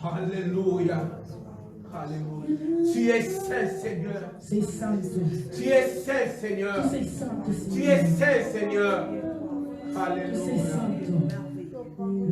Alléluia. Alléluia. Tu es saint, Seigneur. Sei santo. Tu es saint, Seigneur. Tu sei santo, Tu Signore. es saint, Seigneur. Tu sei Alléluia. santo.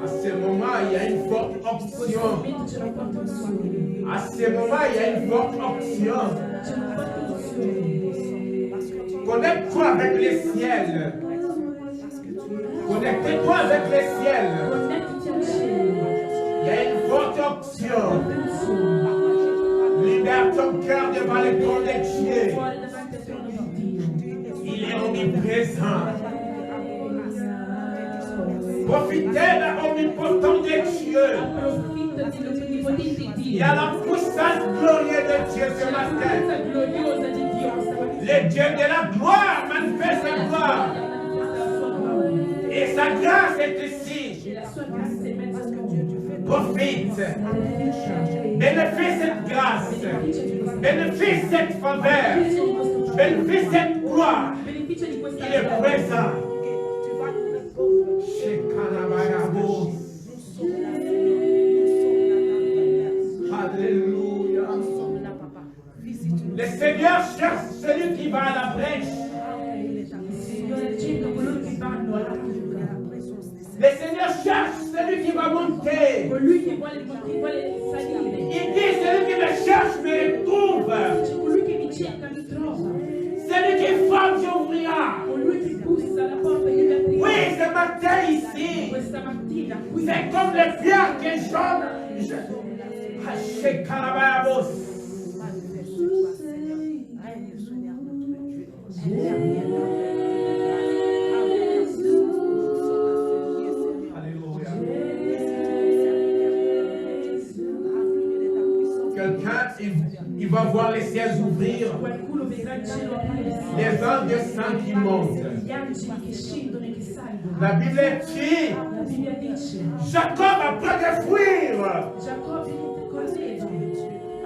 À ce moment, il y a une forte onction. À ce moment, il y a une forte onction. Connecte-toi avec les ciels. Connectez-toi avec les ciels. Il y a une forte onction. Libère ton cœur devant le trône de Dieu. Il est omniprésent. Profitez de l'omnipotent de Dieu. Il y a la puissance glorieuse de Dieu ce matin. Le Dieu de la gloire manifeste sa gloire. Et sa grâce est ici. Profite. Bénéficie cette grâce. Bénéficie cette faveur. Bénéficie cette gloire. Il est présent. Alléluia. Le Seigneur cherche celui qui va à la brèche. Le Seigneur cherche celui qui va monter. Il dit celui qui me cherche me retrouve. Celui qui frappe j'ouvrira. Oui, ce matin ici, c'est comme les pierres que Jean. Quelqu'un, il va voir les ciels ouvrir, les anges descendent qui montent. La Bible dit, Jacob après de fuir,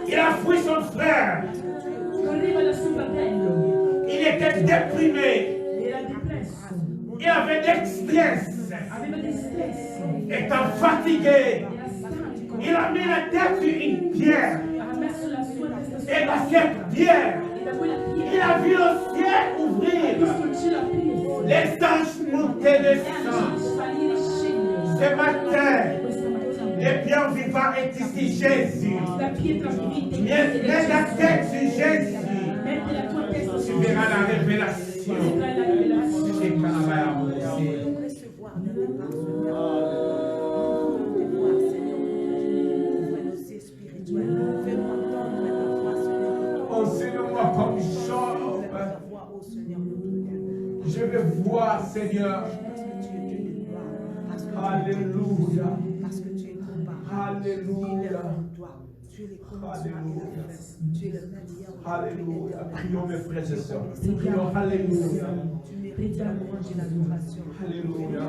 il a fui son frère. Il était déprimé. Il avait des stress. Étant fatigué, il a mis la tête sur une pierre. Et dans cette pierre, il a vu le ciel ouvrir. Les anges montaient le sang. Ce matin, le bien vivant est ici, Jésus. Mets la tête sur Jésus. Tu verras la révélation. Enseigne-moi comme Job. Je veux voir, Seigneur. Alléluia. Alléluia. Alléluia. Alléluia. Prions mes frères et sœurs. Prions. Alléluia. Alléluia.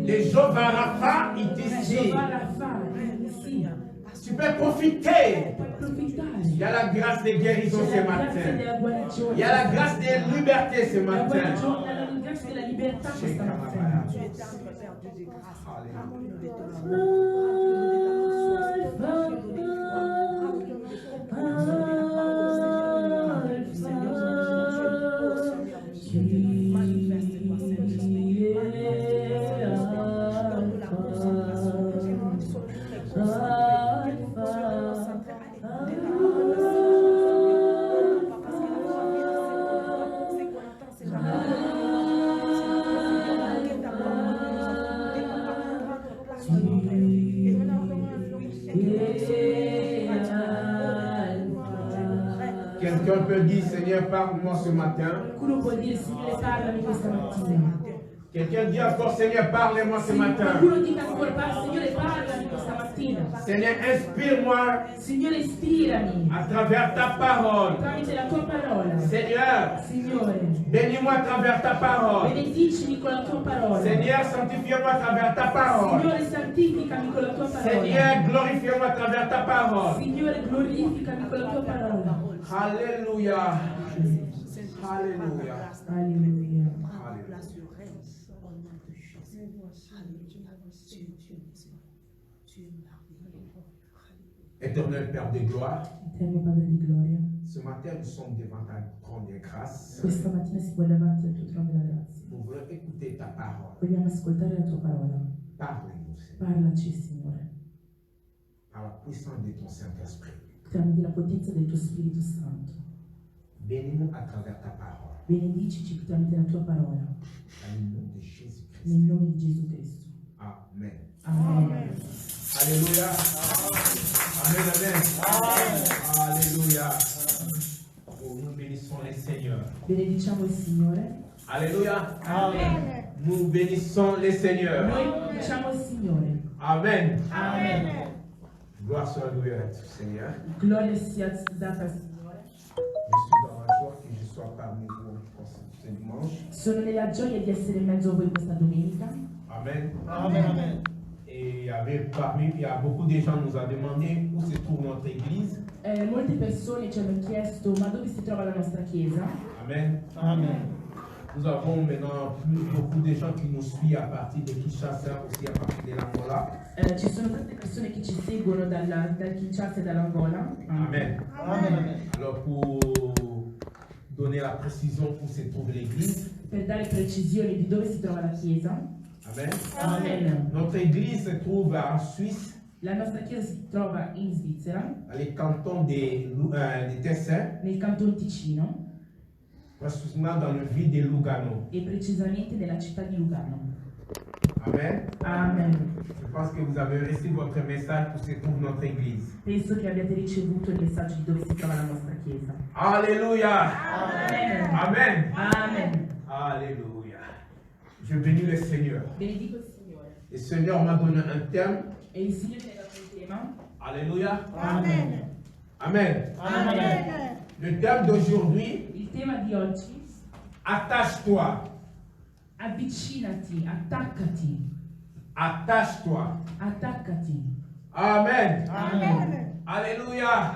Les Jéhovah Rapha, il dit tu peux profiter. Il y a la grâce de guérison ce matin. Il y a la grâce de liberté ce matin. Quelqu'un peut dire, Seigneur, parle-moi ce matin. Qualcuno può dire, Signore, parlami questa mattina. Quelqu'un dit encore, Seigneur, parle-moi ce matin. Qualcuno dica ancora, Signore, parlami questa mattina. Seigneur, inspire-moi Signore, ispirami à travers ta parole. tramite la tua parola. Seigneur, Signore, bénis-moi à travers ta parole. benedicimi con la tua parola. Seigneur, sanctifie-moi à travers ta parole. Signore, santificami con la tua parola. Seigneur, glorifie-moi à travers ta parole. Signore, glorificami con la tua parola. Alléluia. Alléluia. Alleluia. Éternel Père de gloire, Eterno Padre di gloria, ce matin nous sommes devant ta trône de grâce. questa mattina si vuole davanti al tuo trono della grazia. Nous voulons écouter ta parole. Vogliamo ascoltare la tua parola. Parle-nous, Seigneur, Parlaci, Signore, par la puissance de ton Saint-Esprit. tramite la potenza del tuo Spirito Santo. Bénis-nous à travers ta parole. Benedicici tramite la tua parola. Dans le nom de Jésus-Christ. Nel nome di Gesù Cristo. Amen. Amen. Alléluia. Amen, amen. Alléluia. Oh, nous bénissons les seigneurs. Benediciamo il Signore. Alléluia. Amen. Nous bénissons les seigneurs. Noi benediciamo il Signore. Amen. Amen. Gloire soit louée à tout Seigneur. Gloria sia data al Signore. Je suis dans la joie que je sois parmi vous pour ce dimanche. Sono nella gioia di essere in mezzo a voi questa domenica. Amen. Amen. Et il y a beaucoup de gens qui nous ont demandé où se trouve notre église. Molte persone ci hanno chiesto ma dove si trova la nostra chiesa. Amen. Amen. Nous avons maintenant beaucoup de gens qui nous suivent à partir de Kinshasa, aussi à partir de l'Angola. Ci sono tante persone che ci seguono dal Kinshasa e dall'Angola. Amen. Amen. Alors pour donner la précision où se trouve l'église. Per dare precisioni di dove si trova la chiesa. Amen. Amen. Notre église se trouve en Suisse, La nostra chiesa si trova in Svizzera, dans les cantons de Tessin, nel Canton Ticino précisément dans le ville de Lugano. e precisamente nella città di Lugano. Amen. Amen. Je pense que vous avez reçu votre message où se trouve notre église. Penso che abbiate ricevuto il messaggio di dove si trova la nostra chiesa. Alléluia. Amen. Amen. Amen. Alléluia. Je bénis le Seigneur. Benedico il Signore. Le Seigneur m'a donné un thème. E il Signore mi ha dato un tema. Alléluia. Amen. Amen. Amen. Le thème d'aujourd'hui, Il tema di oggi: attache-toi. avvicinati, attaccati, Attache-toi. attaccati. Amen. Amen. Alléluia.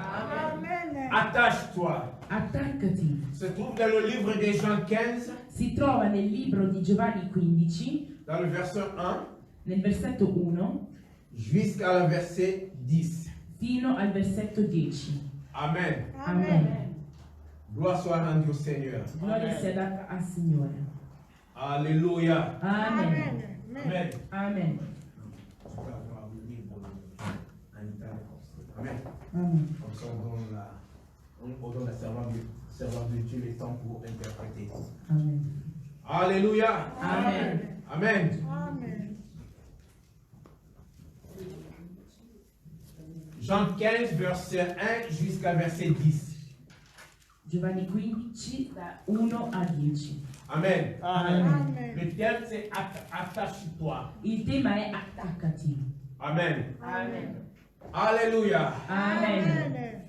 Attache-toi. Attaccati. Se trouve dans le livre de Jean 15, Si trova nel libro di Giovanni 15, dans le verset 1, nel versetto 1, jusqu'à le verset 10. fino al versetto 10. Amen. Amen. Gloire soit rendue au Seigneur. Gloria sia data al Signore. Alléluia. Amen. Amen. Amen. Amen. Amen. Comme ça, on donne la servante de Dieu le temps pour interpréter. Amen. Alléluia. Amen. Amen. Jean 15, verset 1 jusqu'à verset 10. Giovanni 15, da 1 a 10. Amen. Amen. Le thème, c'est attache-toi. Il tema è attaccati. Amen. Amen. Alléluia. Amen.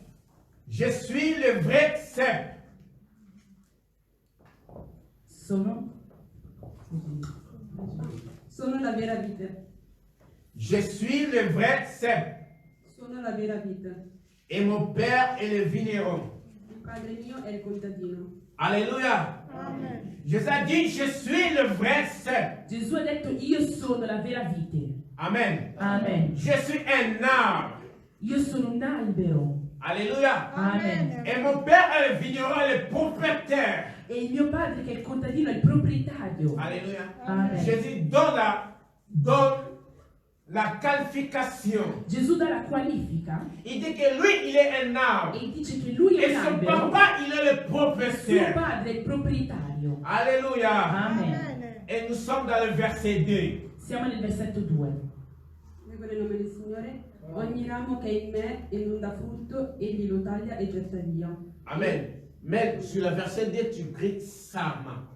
Je suis le vrai cep. Sono la vera vita. Je suis le vrai cep. Sono la vera vita. Et mon père est le vigneron. Il padre mio è il contadino. Alléluia. Jésus a dit, je suis le vrai cep. Gesù ha detto io sono la vera vite. Amen. Amen. Je suis un arbre. Io sono un albero. Alléluia. Amen. Et mon père est le vigneron, le propriétaire. E il mio padre che è il contadino è il proprietario. Alléluia. Amen. Jésus donne la qualification. Gesù dà la qualifica Il dit que lui, il est un arbre. e dice che lui è Et un son albero. papa, il est le Suo propriétaire. padre è il proprietario. Alléluia. Amen. Et nous sommes dans le verset 2. Siamo nel versetto 2. Leggo nel nome del Signore. Ogni ramo che è in me e non dà frutto, egli lo taglia e getta via. Amen. Mais sur le verset 2, tu cries Sarma.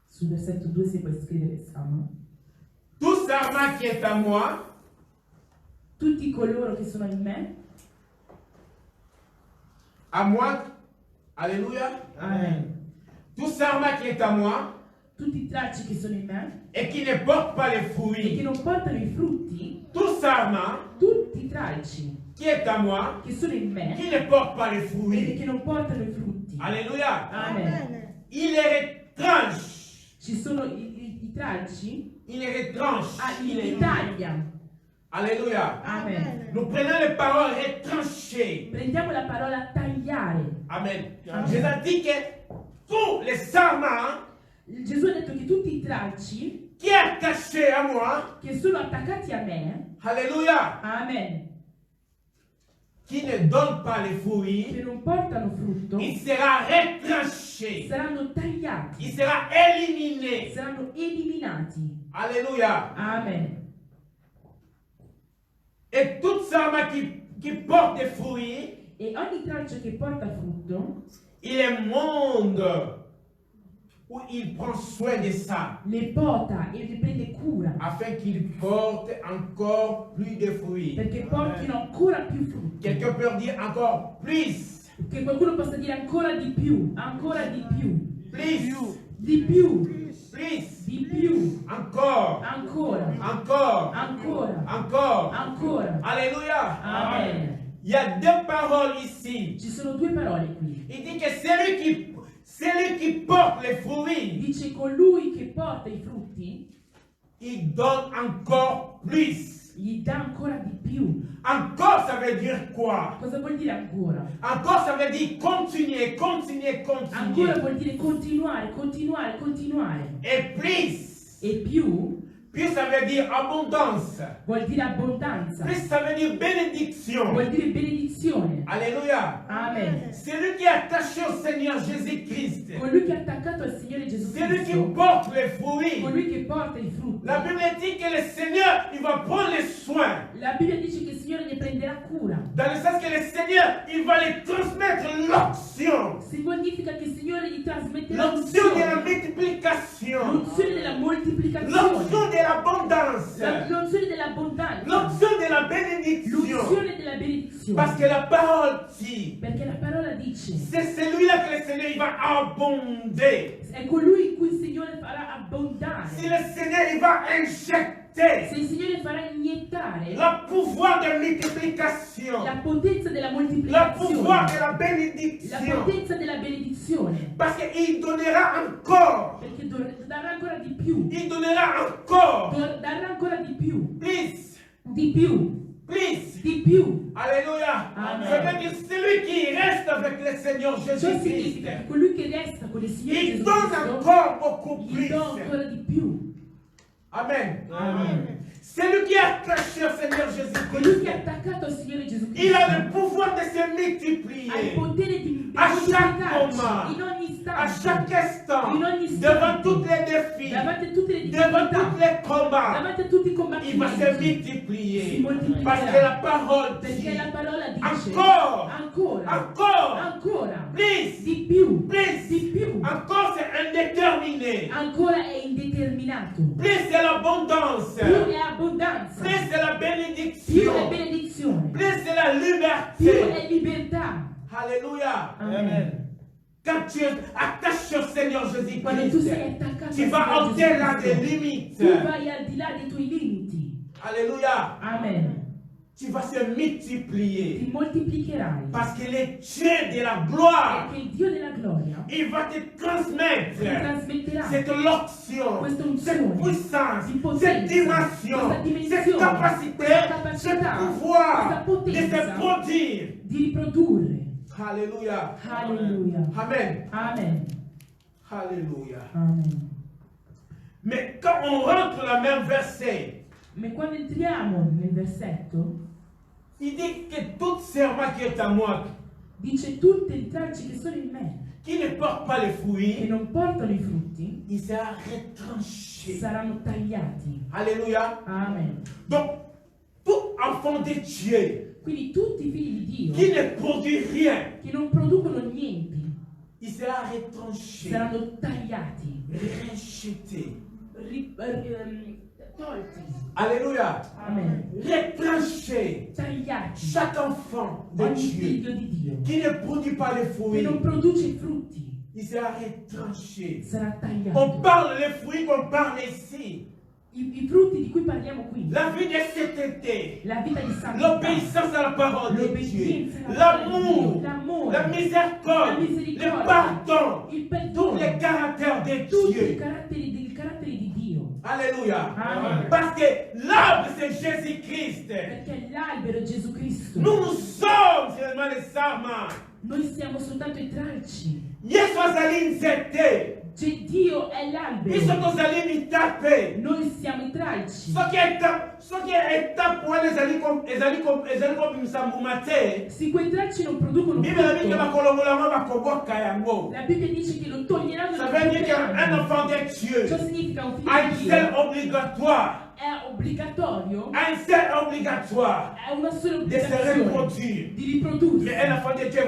Sul versetto 2 si può scrivere Sama. Tout Sarma qui est à moi, Tutti coloro che sono in me, à moi, alléluia. Amen. Tout Sarma qui est à moi Tutti i tralci che sono in me et qui ne porte pas les e che fruits. non portano i frutti, Tout Sarma tutti i tralci qui est à moi, che sono in me qui ne porte pas les e fruits. che non portano i frutti. Alléluia. Amen. Amen. Il les retranche. Ci sono i tralci, Il les retranche. li taglia. Alléluia. Amen. Nous prenons les paroles retranchées. Prendiamo la parola tagliare. Amen. Amen. Jésus a dit que tous les sarments Gesù ha detto che tutti i tralci qui est attaché à moi, che sono attaccati a me, alléluia, Amen, qui ne donnent pas les che fruits, non portano frutto, il sera retranché. saranno tagliati, Il sera éliminé. saranno eliminati. Alléluia. Amen. Et tout sarment qui porte des fruits, E ogni tralcio che porta frutto, il est monde où il prend soin de ça, le pota e ne prende cura, afin qu'il porte encore plus de fruits. perché portino ancora più frutti. Quelqu'un peut dire encore plus, Che qualcuno possa dire ancora di più, ancora di più, plus, di più, plus, di più, encore, ancora, encore, ancora, encore. ancora. Alléluia. Amen. Il y a deux paroles ici. Ci sono due parole qui. Il dit que celui qui porte les fruits, Dice colui che porta i frutti il donne encore plus. gli dà ancora di più. Encore, ça veut dire quoi? Cosa vuol dire ancora? Encore, ça veut dire continuer, continuer, Ancora continuer. vuol dire continuare, continuare, continuare. Et plus, E più plus ça veut dire abondance. vuol dire abbondanza. Plus ça veut dire bénédiction. Vuol dire benedizione. Alléluia. Amen. Celui qui est attaché au Seigneur Jésus-Christ, Colui che è attaccato al Signore Gesù celui qui Cristo, porte les fruits. colui che porta i frutti. La Bible dit que le Seigneur, il va prendre les soins. La Bibbia dice che il Signore ne prenderà cura. Dans le sens que le Seigneur, il va les transmettre l'onction. Significa che il Signore gli trasmetterà L'onction de la l'unzione. multiplication. L'unzione della L'onction moltiplicazione. de l'abondance. L'unzione dell'abbondanza. L'onction de la bénédiction. L'unzione della benedizione. Parce que la parole dit, Perché la parola dice, c'est celui-là que le Seigneur il va abonder. è colui in cui il Signore farà abbondare. Si le Seigneur il va injecter Se il Signore farà iniettare le pouvoir de multiplication, la potenza della le moltiplicazione, pouvoir de la la bénédiction. potenza della benedizione, Parce qu'il donnera encore. perché darà ancora di più, Il donnera encore. darà ancora di più, Plus. di più, Plus. di più. Alléluia. Amen. Ça veut dire celui qui reste avec le Seigneur Ciò Jésus-Christ, significa che colui che resta con il Signore il Gesù donne Cristo encore beaucoup gli plus. dà ancora di più. Amen. Amen. Celui qui est attaché au Seigneur Colui che è Jésus-Christ, attaccato al Signore Gesù il a le Cristo pouvoir de se ha il multiplier potere di a chaque moltiplicarci moment, in ogni à istante, chaque instant, in ogni devant istante, tous les défis, davanti a tutte le devant tous difficoltà, les combats. davanti a tutti i Il va se combattimenti, multiplier. si moltiplicherà. Parce que la parole Perché dit la parola dice Encore. ancora, encore, ancora, plus, di più, plus, di più, encore c'est indéterminé. ancora è indeterminato, Plus c'est l'abondance. più è abbondanza, Plus c'est la più è bénédiction. benedizione, Plus c'est la più liberté. è libertà. Alléluia. Amen. Quand tu es attaché au Seigneur Quando tu sei Jésus-Christ, attaccato tu al vas Signore au-delà Gesù des Cristo, limites. tu vai al di là dei tuoi limiti. Alléluia. Amen. Tu vas se multiplier. Ti moltiplicherai. Parce que le Dieu de la gloire, Perché il Dio della gloria il va te ti transmettre trasmetterà cette onction, questa cette unzione, puissance, di potenza, cette dimension, questa dimensione, cette capacité, questa ce capacità, pouvoir questa de potenza se produire. di riprodurre. Alléluia. Alleluia. Amen. Amen. Alléluia. Amen. Mais quand on rentre dans le même verset, Ma quando entriamo nel versetto, il dit que toute serment qui est à moi, dice tutti i tralci che sono in me, qui ne porte pas les che fruits, non portano i frutti, il sera retranché. saranno tagliati. Alléluia. Amen. Donc, enfant de Dieu Quindi tutti i figli di Dio qui ne produit rien, che non producono niente il sera retranché, saranno tagliati, rejeté. tolti. Alléluia. Amen. Retranché. Tagliati. Chaque enfant de Ogni Dieu figlio di Dio qui ne produit pas les che fruits, non produce frutti il sera retranché. sarà On tagliato. parle des fruits qu'on parle ici. I frutti di cui parliamo qui, La vie de sainteté, la vita di santità, l'obéissance à la parole de Dieu, l'obbedienza alla parola di l'amour, Dio, l'amore, la miséricorde, la misericordia, le pardon, il tous perdono, les caractères de tutti i Dieu. caratteri di Dio. Alléluia. Amen. Parce que l'arbre, c'est Jésus-Christ. Perché l'albero è Gesù Cristo. Nous sommes seulement les sarments. Noi siamo soltanto i tralci. Yesu azali nzete. Dio è Biso l'albero. tozali mitape. Noi siamo i tralci. Soki étape wana ezali kobimisa mbuma te. Se quei tralci non producono Bible na biso frutto, bakolongola yango bakoboka yango. la Bibbia dice che lo toglieranno Ça dal veut dire qu'un frutto. enfant de Dieu Ciò significa un a figlio un di sel Dio obligatoire. è obbligatorio, A un sel obligatoire è una sola de se obbligazione reproduire. di riprodursi. Mais un enfant de Dieu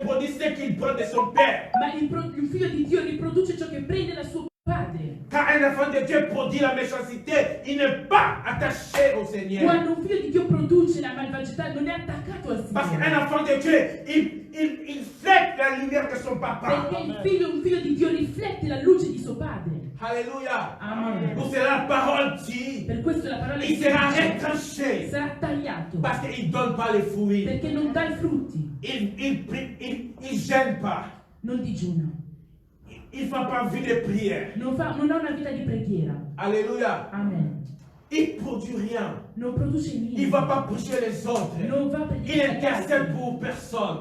reproduit ce qu'il prend de son père. Ma il figlio di Dio riproduce ciò che prende da suo padre. Quand un enfant de Dieu produit la méchanceté, il n'est pas attaché au Seigneur. Quando un figlio di Dio produce la malvagità non è attaccato al Parce qu'un Signore. enfant de Dieu, il fête la lumière de son papa. Perché un figlio di Dio riflette la luce di suo padre. Alléluia. Amen. Pour cela, la parole dit, Per questo la parola il di sera Dio retranché. sarà tagliato. Parce qu'il ne donne pas les fruits. Perché non dà i frutti, Il gêne pas. non digiuna, Il ne fait pas vie de prière. non ha una vita di preghiera. Alléluia. Amen. Il ne produit rien. Non produce Il niente. ne va pas prêcher les autres. Non va Il predicare agli intercède altri. pour personne.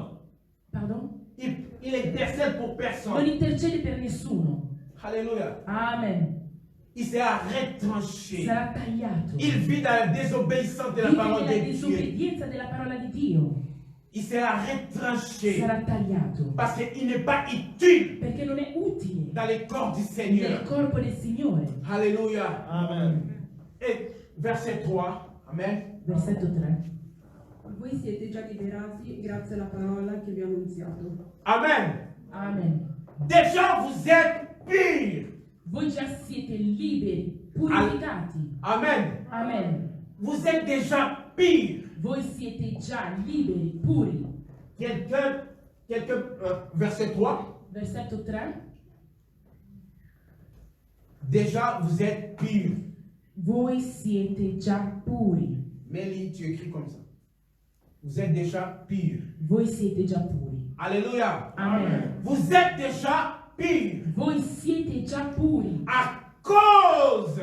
Pardon? Il intercède pour Non personne. intercede per nessuno. Alléluia. Amen. Il sera retranché. Sarà tagliato. Il vit dans la désobéissance de la Vive parole nella de Dieu. disobbedienza della parola di Dio. Il sera retranché. Sarà tagliato. Parce qu'il n'est pas utile Perché non è utile dans le corps du nel Seigneur. corpo del Signore. Alléluia. Amen. Et verset 3. Amen. Versetto 3. Voi siete già liberati grazie alla parola che vi ho annunziato. Amen. Amen. Déjà vous êtes purs. Voi già siete liberi, purificati. Amen. Amen. Vous êtes déjà purs. Voi siete già liberi, puri. Quelqu'un, verset 3. Versetto 3. Déjà vous êtes purs. Voi siete già puri. Mélie, tu écris comme ça. Vous êtes déjà purs. Voi siete già puri. Alléluia. Amen. Vous êtes déjà purs Voi siete già puri à cause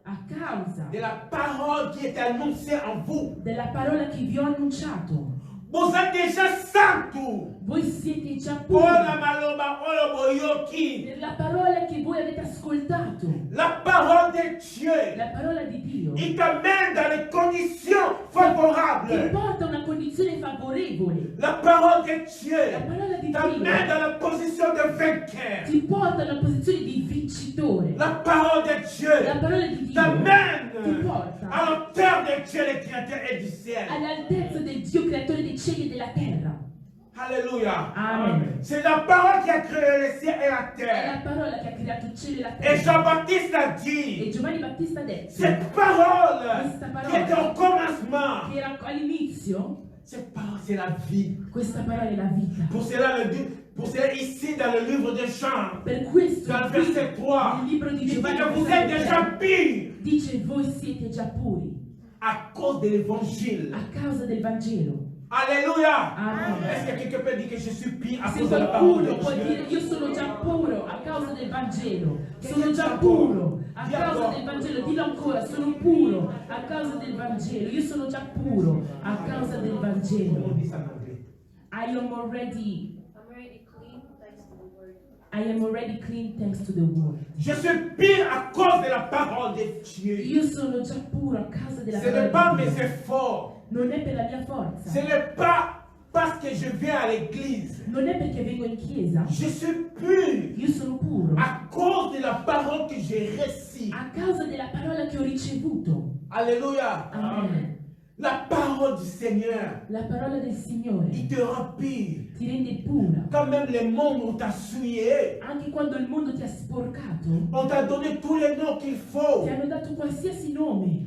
a causa de la parole qui est annoncée en vous. della parola che vi ho annunciato. Vous êtes déjà santo. Voi siete già puri Ola maloba, ola boyoki. per la parola che voi avete ascoltato. La parole de Dieu, La parola di Dio il t'amène dans les conditions ti favorables. porta a una condizione favorevole. La parole de La Dieu parola di t'amène Dio dans la position de vainqueur. ti porta a una posizione di vincitore. La parole de La Dieu parola di Dio t'amène ti porta à l'auteur de Dieu, le créateur et du ciel. all'altezza del Dio creatore dei cieli e della terra. Alléluia. Amen. C'est la parole qui a créé le ciel et la È terre. la parola che ha creato il cielo e la Et terra. Jean-Baptiste a dit, E Giovanni Battista ha detto cette parole Questa parola qui était au commencement, che era all'inizio, cette parole c'est la vie. questa parola è la vita. Pour cela ici dans le livre de Jean, Per questo dans le qui, verset 3, nel libro di il dit Giovanni que vous êtes déjà capitolo 3, purs dice voi siete già puri à cause de l'évangile. a causa del Vangelo. Alléluia. Amen. Est-ce que quelqu'un peut dire que je suis pur à Se cause de la parole qualcuno de può Dieu? dire io sono già puro a causa del Vangelo, sono già puro a causa del Vangelo, dillo ancora, sono puro a causa del Vangelo, io sono già puro a causa del Comment on Vangelo. dit ça en anglais? I am already I'm already clean thanks to the word. I am already clean thanks to the word. Je suis pur à cause de la parole de Dieu. Io sono già puro a causa della Ce n'est pas parola di mes Dio. efforts. Non è per la mia forza, Ce n'est pas parce que je viens à l'église. non è perché vengo in chiesa, Je suis pur io sono puro à cause de la parole que j'ai reçue. a causa della parola che ho ricevuto. Alléluia. Amen. La parole du Seigneur, La parola del Signore il te rend pur. ti rende pura. Quand même les mondes t'ont souillé, Anche quando il mondo ti ha sporcato, on t'a donné tous les noms qu'il faut. ti hanno dato qualsiasi nome,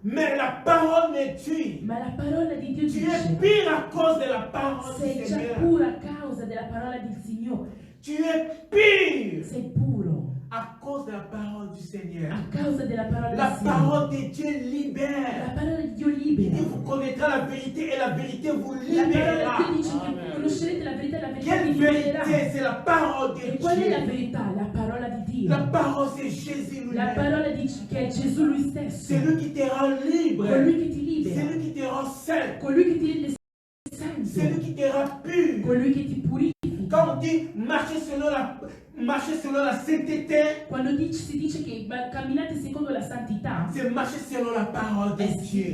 Mais la parole me tue. ma la parola di Dio Tu es dice pur à cause de la parole sei du già Seigneur. puro a causa della parola del Signore. Tu es pur Sei puro à cause de la parole du Seigneur. a causa della parola La del Signore. parole de Dieu La libère. parola di Dio Il libera. dit, vous connaîtrez la vérité et la vérité vous La parola libérera. di Dio dice che conoscerete la verità e la verità Quelle vi libererà. vérité? C'est la parole de E qual è la Dieu. verità? La parola di Dio. La parole, c'est Jésus La lui-même. parola dice che è Gesù lui stesso. C'est lui qui te rend libre. Colui che ti C'est libera. lui qui te rend saint. Colui che ti rende C'est lui santo. qui te rend pur. Colui che ti purifica. Quand on dit marcher selon la sainteté, Quando si dice che camminate secondo la santità, c'est marcher selon la parole de Dieu.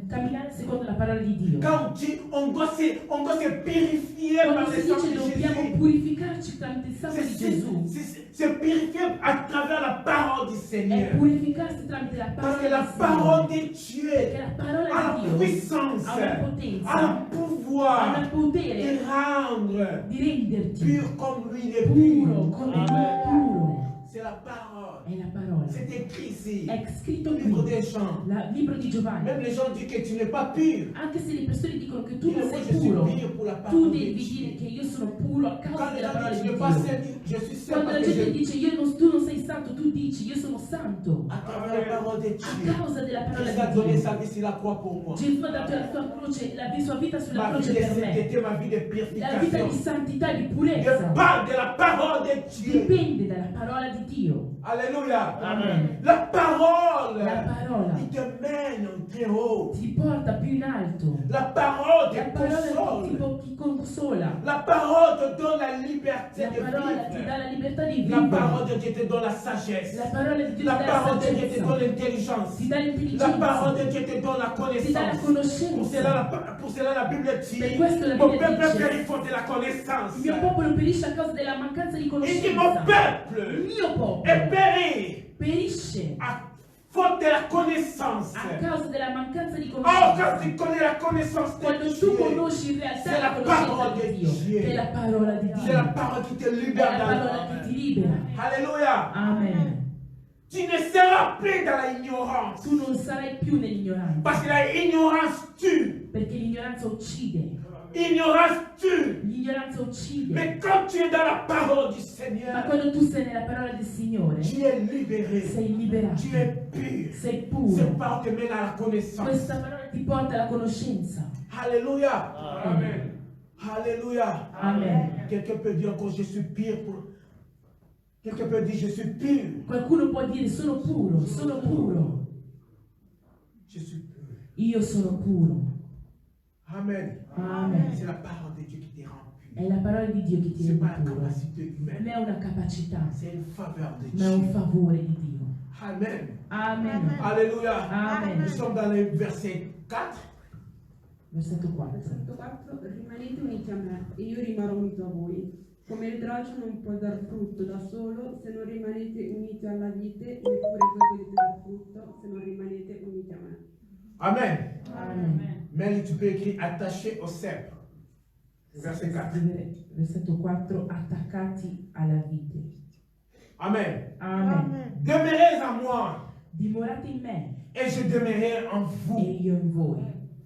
camminare secondo la parola di Dio. Quand on dit on doit se purifier par Quando le si sang dice de dobbiamo Jésus, purificarci tramite il sangue di Gesù, c'est purifier à travers la parole du è Seigneur. purificarsi tramite la Parce que parola la del parole Signore. de Dieu Perché la parola a la di Dio puissance, ha una potenza, a le ha pouvoir il potere de rendre di renderti pur comme lui il est puro pur. come lui puro. C'est la parole. È la parola. C'est écrit ici. È scritto Le livre qui, des gens. il libro di Giovanni. Même les gens disent que tu n'es pas pur. Anche se le persone dicono che tu Dis, non moi, sei je suis puro, pur pour la tu parole de devi dire che Dieu. io sono puro a causa Quand les della gens parola disent di tu n'es pas Dio. saint, dis, je suis saint Quando la parce que gente je... dice tu non sei santo, tu dici io sono santo À travers la parole de a Dieu. causa della parola Jésus a di donné Dio. sa vie sur la croix pour moi. Gesù ha dato la sua croce, la sua vita sulla Ma vie croce de per me. sainteté, ma vie de La vita purification. di santità, di Je purezza parle de la parole de Dieu. dipende dalla parola di Dio. Alléluia. Amen. La parole, La parola il te mène très haut. ti porta più in alto. La parole La te parola console. ti consola. La parole te donne la liberté La de parola ti dà vivre. la libertà di La vivere. parole de Dieu te donne la sagesse. La parola di Dio La ti dà parole la de Dieu te saggezza, donne l'intelligence. ti dà La l'intelligenza, parole de Dieu te donne la ti dà la connaissance. Pour conoscenza. cela, la Bible Per dit, questo la mon Bibbia peuple dice, périt faute de la connaissance. il mio popolo perisce a causa della mancanza di Il dit, mon conoscenza. peuple Il mio popolo est péri perisce à faute de la connaissance. a causa della mancanza di Oh, quand conoscenza. tu connais la connaissance de Quando tu Dieu, conosci in realtà c'est la la conoscenza parole di de Dio, Dieu. che è la parola di C'est la Dio, parole qui te è libère la dans parola che ti libera. Alléluia. Amen. Tu ne seras plus dans l'ignorance. Tu non sarai più nell'ignoranza, Parce que l'ignorance tue. perché l'ignoranza uccide. Ignorance tue. L'ignoranza uccide. Mais quand tu es dans la parole du Ma Seigneur, quando tu sei nella parola del Signore, tu es libéré. sei liberato, Tu es pur. sei Cette puro. parole te mène à la connaissance. Questa parola ti porta alla conoscenza. Alléluia. Amen. Alléluia. Amen. Quelqu'un peut dire encore je suis pur pour. Quelqu'un peut dire je suis pur. Qualcuno può dire sono puro, sono puro. Je suis pur. Io sono puro. Amen. Amen. C'est la parole de Dieu qui te rend pur. È la parola di Dio che ti C'est rende pas la puro. capacité Non humaine. è una capacità, C'est une faveur de ma è un Dieu. favore di Dio. Amen. Amen. Alléluia. Amen. Nous sommes dans le verset 4. Versetto 4. Versetto 4. Rimanete uniti a me e io rimarrò unito a voi. Come il dragio non può dar frutto da solo se non rimanete uniti alla vite, neppure voi potete dar frutto se non rimanete uniti a me. Amen. Amen. Mais tu peux écrire attaché au sceptre. Verset 4. Versetto 4. Attaccati alla vite. Amen. Amen. Demeurez en moi Dimorate in me et je demeurerai en e vous. io in voi.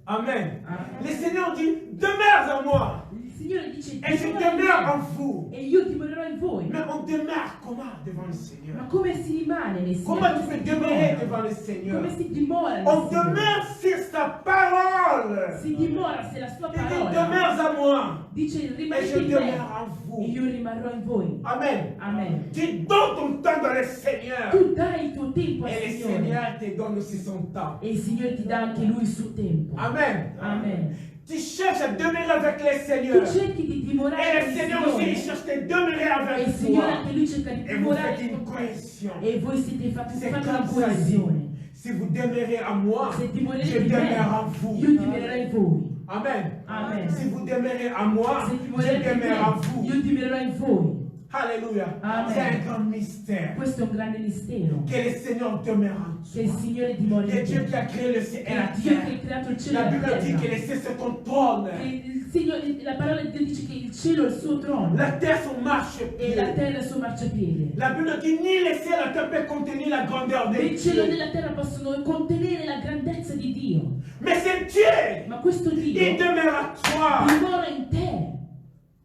Amen. Amen. Le Seigneur dit demeure en moi Il Signore dice et je dimora in demeure me en vous. e io dimorerò in voi. Mais on demeure comment devant le Seigneur? Ma come si rimane nel Signore? Comment tu Come peux si demeurer dimora? devant le Seigneur? Come si dimora nel On Signore? demeure sur sa parole. Si dimora se la sua Il dit parola demeure en moi dice et rimanete je in me demeure en e vous. io rimarrò in voi. Amen. Amen. Tu donnes ton temps dans le Seigneur Tu dai il tuo tempo al et le Signore Seigneur te donne aussi son temps. e il Signore ti dà anche Lui il suo tempo. Amen. Amen. Tu cherches à demeurer avec le Tu Seigneur. cerchi di dimorare Et con le il Seigneur aussi, il Signore cherche à demeurer e avec il Signore toi. anche Lui cerca di Et vous dimorare faites une con te. cohésion. E voi siete fatti C'est fate comme una ça dit. coesione. Si vous demeurez en moi, Se je dimorerete in demeure en me, vous. io dimorerò in voi. Amen. Amen. Si vous demeurez à moi, Se je dimorate in demeure à me, vous. io dimorerò in voi. Alléluia. Amen. C'est un grand mystère. Questo è un grande mistero. Que le Seigneur demeure en Che il toi. Signore dimora Que in Dieu te. qui a créé le ciel et la Che Dio che terre. ha creato il cielo La e la Bible dit terra. qu'il est sur ton trône. Che il Signore, la parola di Dio dice che il cielo è il suo trono La terre son e la marchepied. terra è il suo marciapiede. La Bible dit ni le ciel et la terre peuvent contenir la grandeur de Il cielo e Dieu. la terra possono contenere la grandezza di Dio. Mais c'est Dieu. Ma questo Il Dio demeure à toi. dimora in te.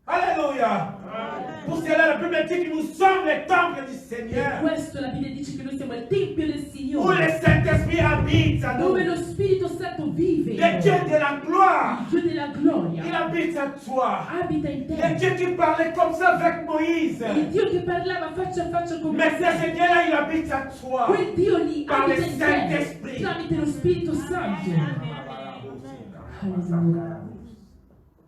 Alléluia. Pour cela, la Bible dit que nous sommes les temples du Per Seigneur. questo la Bibbia dice che noi siamo il Tempio del Où le Signore, Saint-Esprit habite à nous. dove lo Spirito Santo vive. in Le noi. Dieu de la gloire. Il Dio della Il gloria habite à toi. abita in Le te. Dieu qui parlait comme ça avec Moïse. Il Dio che parlava faccia a faccia con Maintenant, me. ce Dieu-là, il habite à toi. Quel Dio lì Par abita le in Saint-Esprit. te tramite lo Spirito Santo. Alleluia.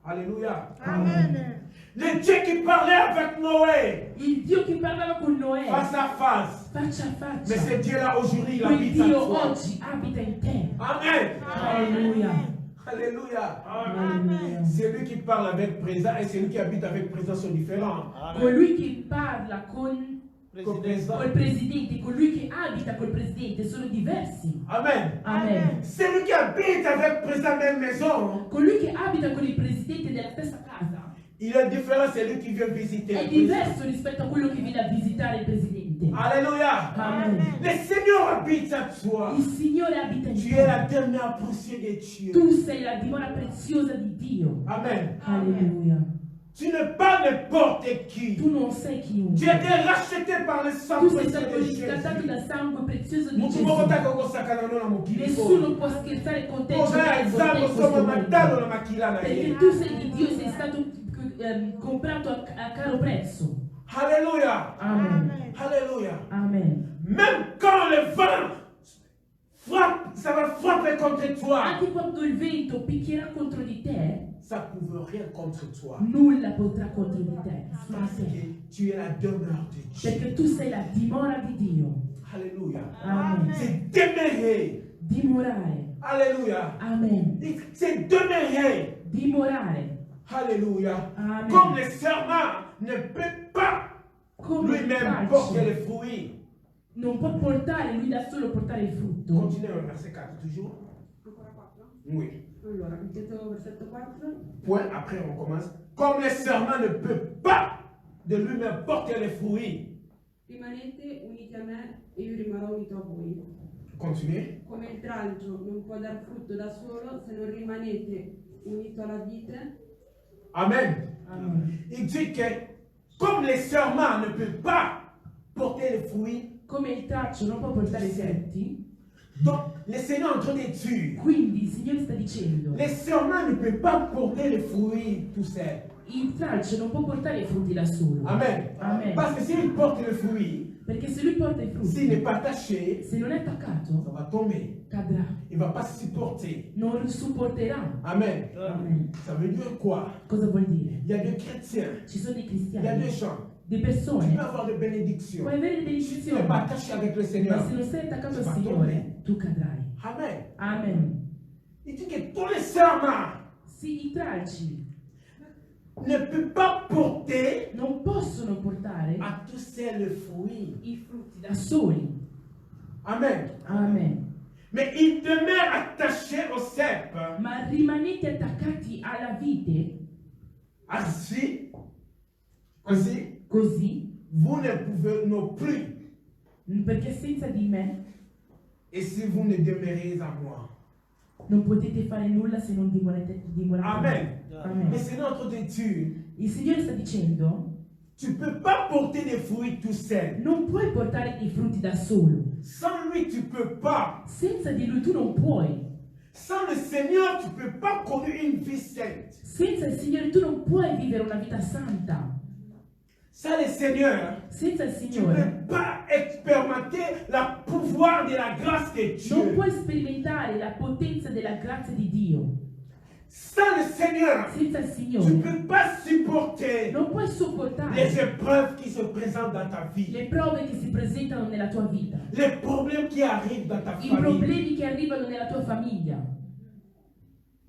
Alléluia. Amen. Le Dieu qui parlait avec Noé Il Dio che parlava con Noè face à face. faccia a Mais ce faccia. Dieu-là, aujourd'hui, il Quel habite à Dio toi. oggi abita in te. Amen. Alleluia. Alléluia. Alleluia. Celui qui parle avec présent et celui qui habite avec présent sont différents. Colui che parla con Comme présent. col presidente, colui che abita col presidente sono diversi. Amen. Amen. Celui qui habite avec présent même maison, Colui che abita con il presidente della stessa casa il est différent de celui qui vient visiter. è le diverso rispetto a quello che viene a visitare il presidente. Alléluia. Amen. Le Seigneur habite à toi. Il Signore abita in Tu es la te. dernière poussière de Dieu. Tu sei la dimora preziosa di Dio. Amen. Alleluia. Tu n'es pas n'importe qui. Tu non sei Tu chiunque. as été racheté par le sang Tu sei précieux stato de riscattato Jésus. dal sangue prezioso di Mutu moko Gesù. taka kosakana no na mokili Nessuno oyo. può scherzare con te. Oza giocare con te nzambe in questo osoma mondo. matalo na makila na Perché ye. tu sei di Dio e sei stato comprato a caro prezzo. Alléluia. Amen. Alléluia. Amen. Même quand le vent frappe, ça va frapper contre toi. Anche quando il vento picchierà contro di te, Ça ne pouvait rien contre toi. nulla potrà contro di te. su Parce di te. que tu es la demeure de Dieu. Perché tu sei la dimora di Dio. Alléluia. Amen. C'est demeurer. Dimorare. Alléluia. Amen. C'est demeurer. Dimorare. Alléluia. Amen. Comme le serment ne peut pas Come il lui-même porter calcio les fruits. non può portare lui da solo portare il frutto. Continuez au verset 4 toujours. Ancora 4? Oui. Allora, mettetelo versetto 4. Point, après on commence. Comme le serment ne peut pas de lui-même porter les fruits. Rimanete uniti a me e io rimarrò unito a voi. Continuez. Come il tralcio non può dar frutto da solo se non rimanete unito alla vite, Amen. Amen. Il dit que comme le serment ne peut pas porter les fruits, Come il traccio non può portare i frutti, donc le Seigneur est en train de dire, quindi il Signore sta dicendo le serment ne peut pas porter les fruits tout seul. il tralcio non può portare i frutti da solo. Amen. Amen. Parce que s'il porte les fruits, Perché se lui porta i s'il n'est frutti, pas attaché, se non è ça attaccato, va tomber. cadrà. Il ne va pas supporter. Non supporterà. Amen. Amen. Ça veut dire quoi? Cosa vuol dire? Il y a des chrétiens, Ci sono dei il y a cristiani, des gens. des Tu persone, peux avoir des bénédictions. puoi avere delle Si tu n'es benedizioni, pas attaché avec le ma Seigneur. se non sei attaccato al Va Signore, tu cadrai. Amen. Amen. Il dit que tous les serments Sì, i tralci ne peuvent pas porter non possono portare à tous ces le fruit. i frutti da soli. Amen. Amen. Mais il demeure attaché au cep. Ma rimanete attaccati alla vite, Ainsi, ainsi, così, vous ne pouvez non plus. perché senza di me Et si vous ne demeurez à moi. non potete fare nulla se non dimorate Amen. Amen. Mais c'est notre dire, Il Signore sta dicendo, tu ne peux pas porter des fruits tout seul. non puoi portare i frutti da solo. Sans lui, tu ne peux pas. Senza di Lui tu non puoi. Sans le Seigneur, tu ne peux pas conduire une vie sainte. Senza il Signore tu non puoi vivere una vita santa. Sans le Seigneur, Senza il tu ne Signore peux pas expérimenter le pouvoir de la grâce de non Dieu. puoi sperimentare la potenza della grazia di Dio. Sans le Seigneur, Senza il tu ne Signore peux pas supporter non puoi les sopportare épreuves qui se présentent dans ta vie, le prove che si presentano nella tua vita, les problèmes qui arrivent dans ta i famille. problemi che arrivano nella tua famiglia.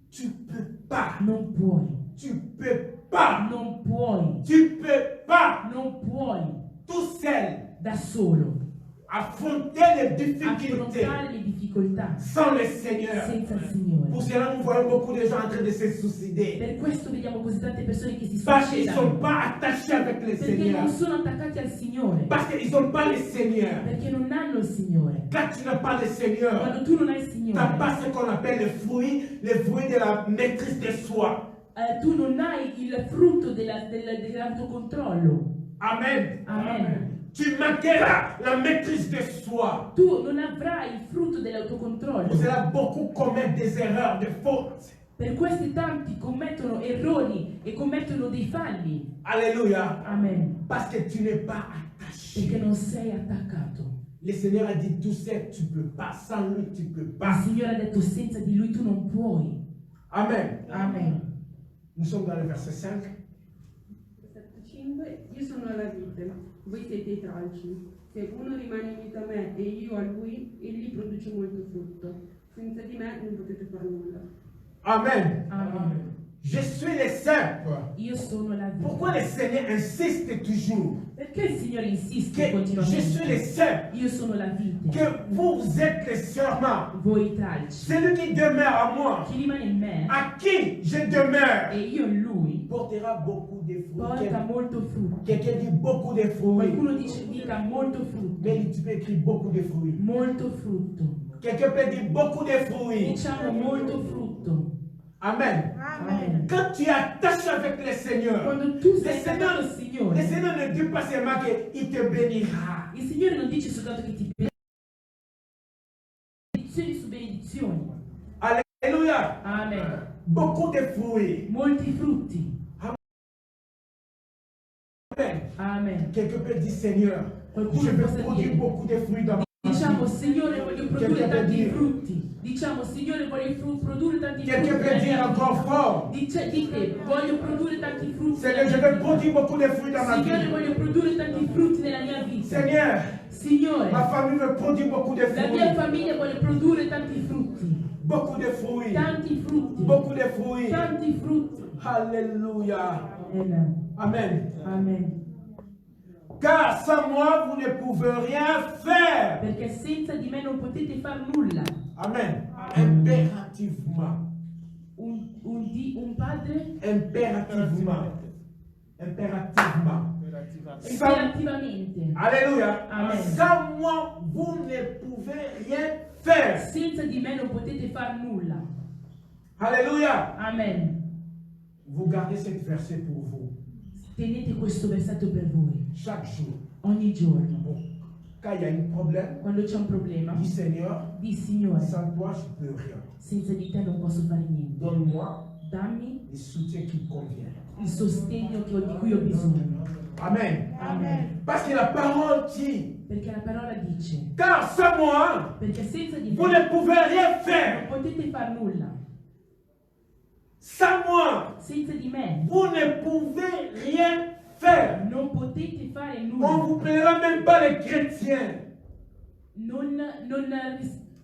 Tu ne peux pas. Non puoi. Tu peux pas. Non puoi. Tu peux pas. Non puoi Tout seul da solo affronter les difficultés affrontare le difficoltà sans le Seigneur. senza il Signore. Pour cela, nous voyons beaucoup de gens en train de se suicider. Per questo vediamo così tante persone che si Parce qu'ils ne sont suicidano. pas attachés avec le Perché Seigneur. non sono attaccati al Signore. Parce qu'ils n'ont pas le Seigneur. Perché non hanno il Signore. Quand tu n'as pas le Seigneur, Quando tu non hai il tu n'as Signore, pas ce qu'on appelle le fruit de la maîtrise de soi. tu non hai il frutto dell'autocontrollo. Amen. Amen. Tu manqueras la maîtrise de soi. Tu non avrai il frutto dell'autocontrollo. Pour cela, beaucoup commettent des erreurs, des fautes. Per questi tanti commettono errori e commettono dei falli. Alléluia. Amen. Parce que tu n'es pas attaché. Perché non sei attaccato. Le Seigneur a dit tout seul, tu ne peux pas. Sans lui, tu ne peux Il pas. Signore ha detto senza di Lui tu non puoi. Amen. Amen. Nous sommes dans le verset 5. Versetto 5. Io sono la vite, voi siete i tralci. Se uno rimane unito a me e io a lui, egli produce molto frutto. Senza di me non potete fare nulla. Amen. Amen. Je suis le seul. Io sono la vita. Pourquoi le Seigneur insiste toujours Perché il Signore insiste que je suis le continuamente? seul, Io sono la vita. que vous êtes le serment, Voi i tralci. celui qui demeure à moi, Chi rimane in me à qui je demeure, e io in Lui portera beaucoup de fruits. porta molto frutto. Quelqu'un dit beaucoup de fruits, Qualcuno dica molto frutto. mais tu peux écrire beaucoup de fruits. Molto frutto. Quelqu'un peut dire beaucoup de fruits. Diciamo molto frutto. Amen. Amen. Quand tu attaches avec le Seigneur, Quando tu le sei attaccato al Seigneur, le Signore, Seigneur ne dit pas seulement qu'il te bénira. il Signore non dice soltanto che ti benedizioni su benedizioni. Alléluia. Amen. Beaucoup de fruits. Molti frutti. Amen. Amen. Quelqu'un peut dire Seigneur, Qualcuno je veux possa produire dire, beaucoup de fruits dans ma diciamo vie. Signore voglio produrre tanti frutti. Diciamo Signore voglio produrre tanti frutti. Quelqu'un peut nella dire mia encore vita. fort, Dite voglio produrre tanti frutti. Seigneur, je nella veux mia produire beaucoup de fruits dans vita. ma Signore vie. voglio produrre tanti frutti nella mia vita. Seigneur, Signore, ma famille veut produire beaucoup de la mia fruits. famiglia vuole produrre tanti frutti. Beaucoup de fruits. Tanti frutti. Beaucoup de fruits. Tanti frutti. Alléluia. Amen. Amen. Amen. Car sans moi, vous ne pouvez rien faire. Perché senza di me non potete far nulla. Amen. Impérativement. Un padre Impérativement. Impérativement. Sans, imperativamente. Alléluia. Amen. Sans moi, vous ne pouvez rien faire. Senza di me non potete far nulla. Alléluia. Amen. Vous gardez cette verset pour vous. Tenete questo versetto per voi. Chaque jour. Ogni giorno. Bon. Quand il y a un problème, Quando c'è un problema, dis Seigneur, di Signore, sans toi, je ne peux rien. senza di te non posso fare niente. Donne-moi Dammi le soutien qui me convient. il sostegno di cui ho bisogno. Amen. Amen. Parce que la parole dit, Perché la parola dice, car sans moi, perché senza di vous me ne pouvez rien non faire. potete far nulla. Sans moi, Senza di me vous ne pouvez rien faire. non potete fare On ne nulla. vous plaira même pas les chrétiens. Non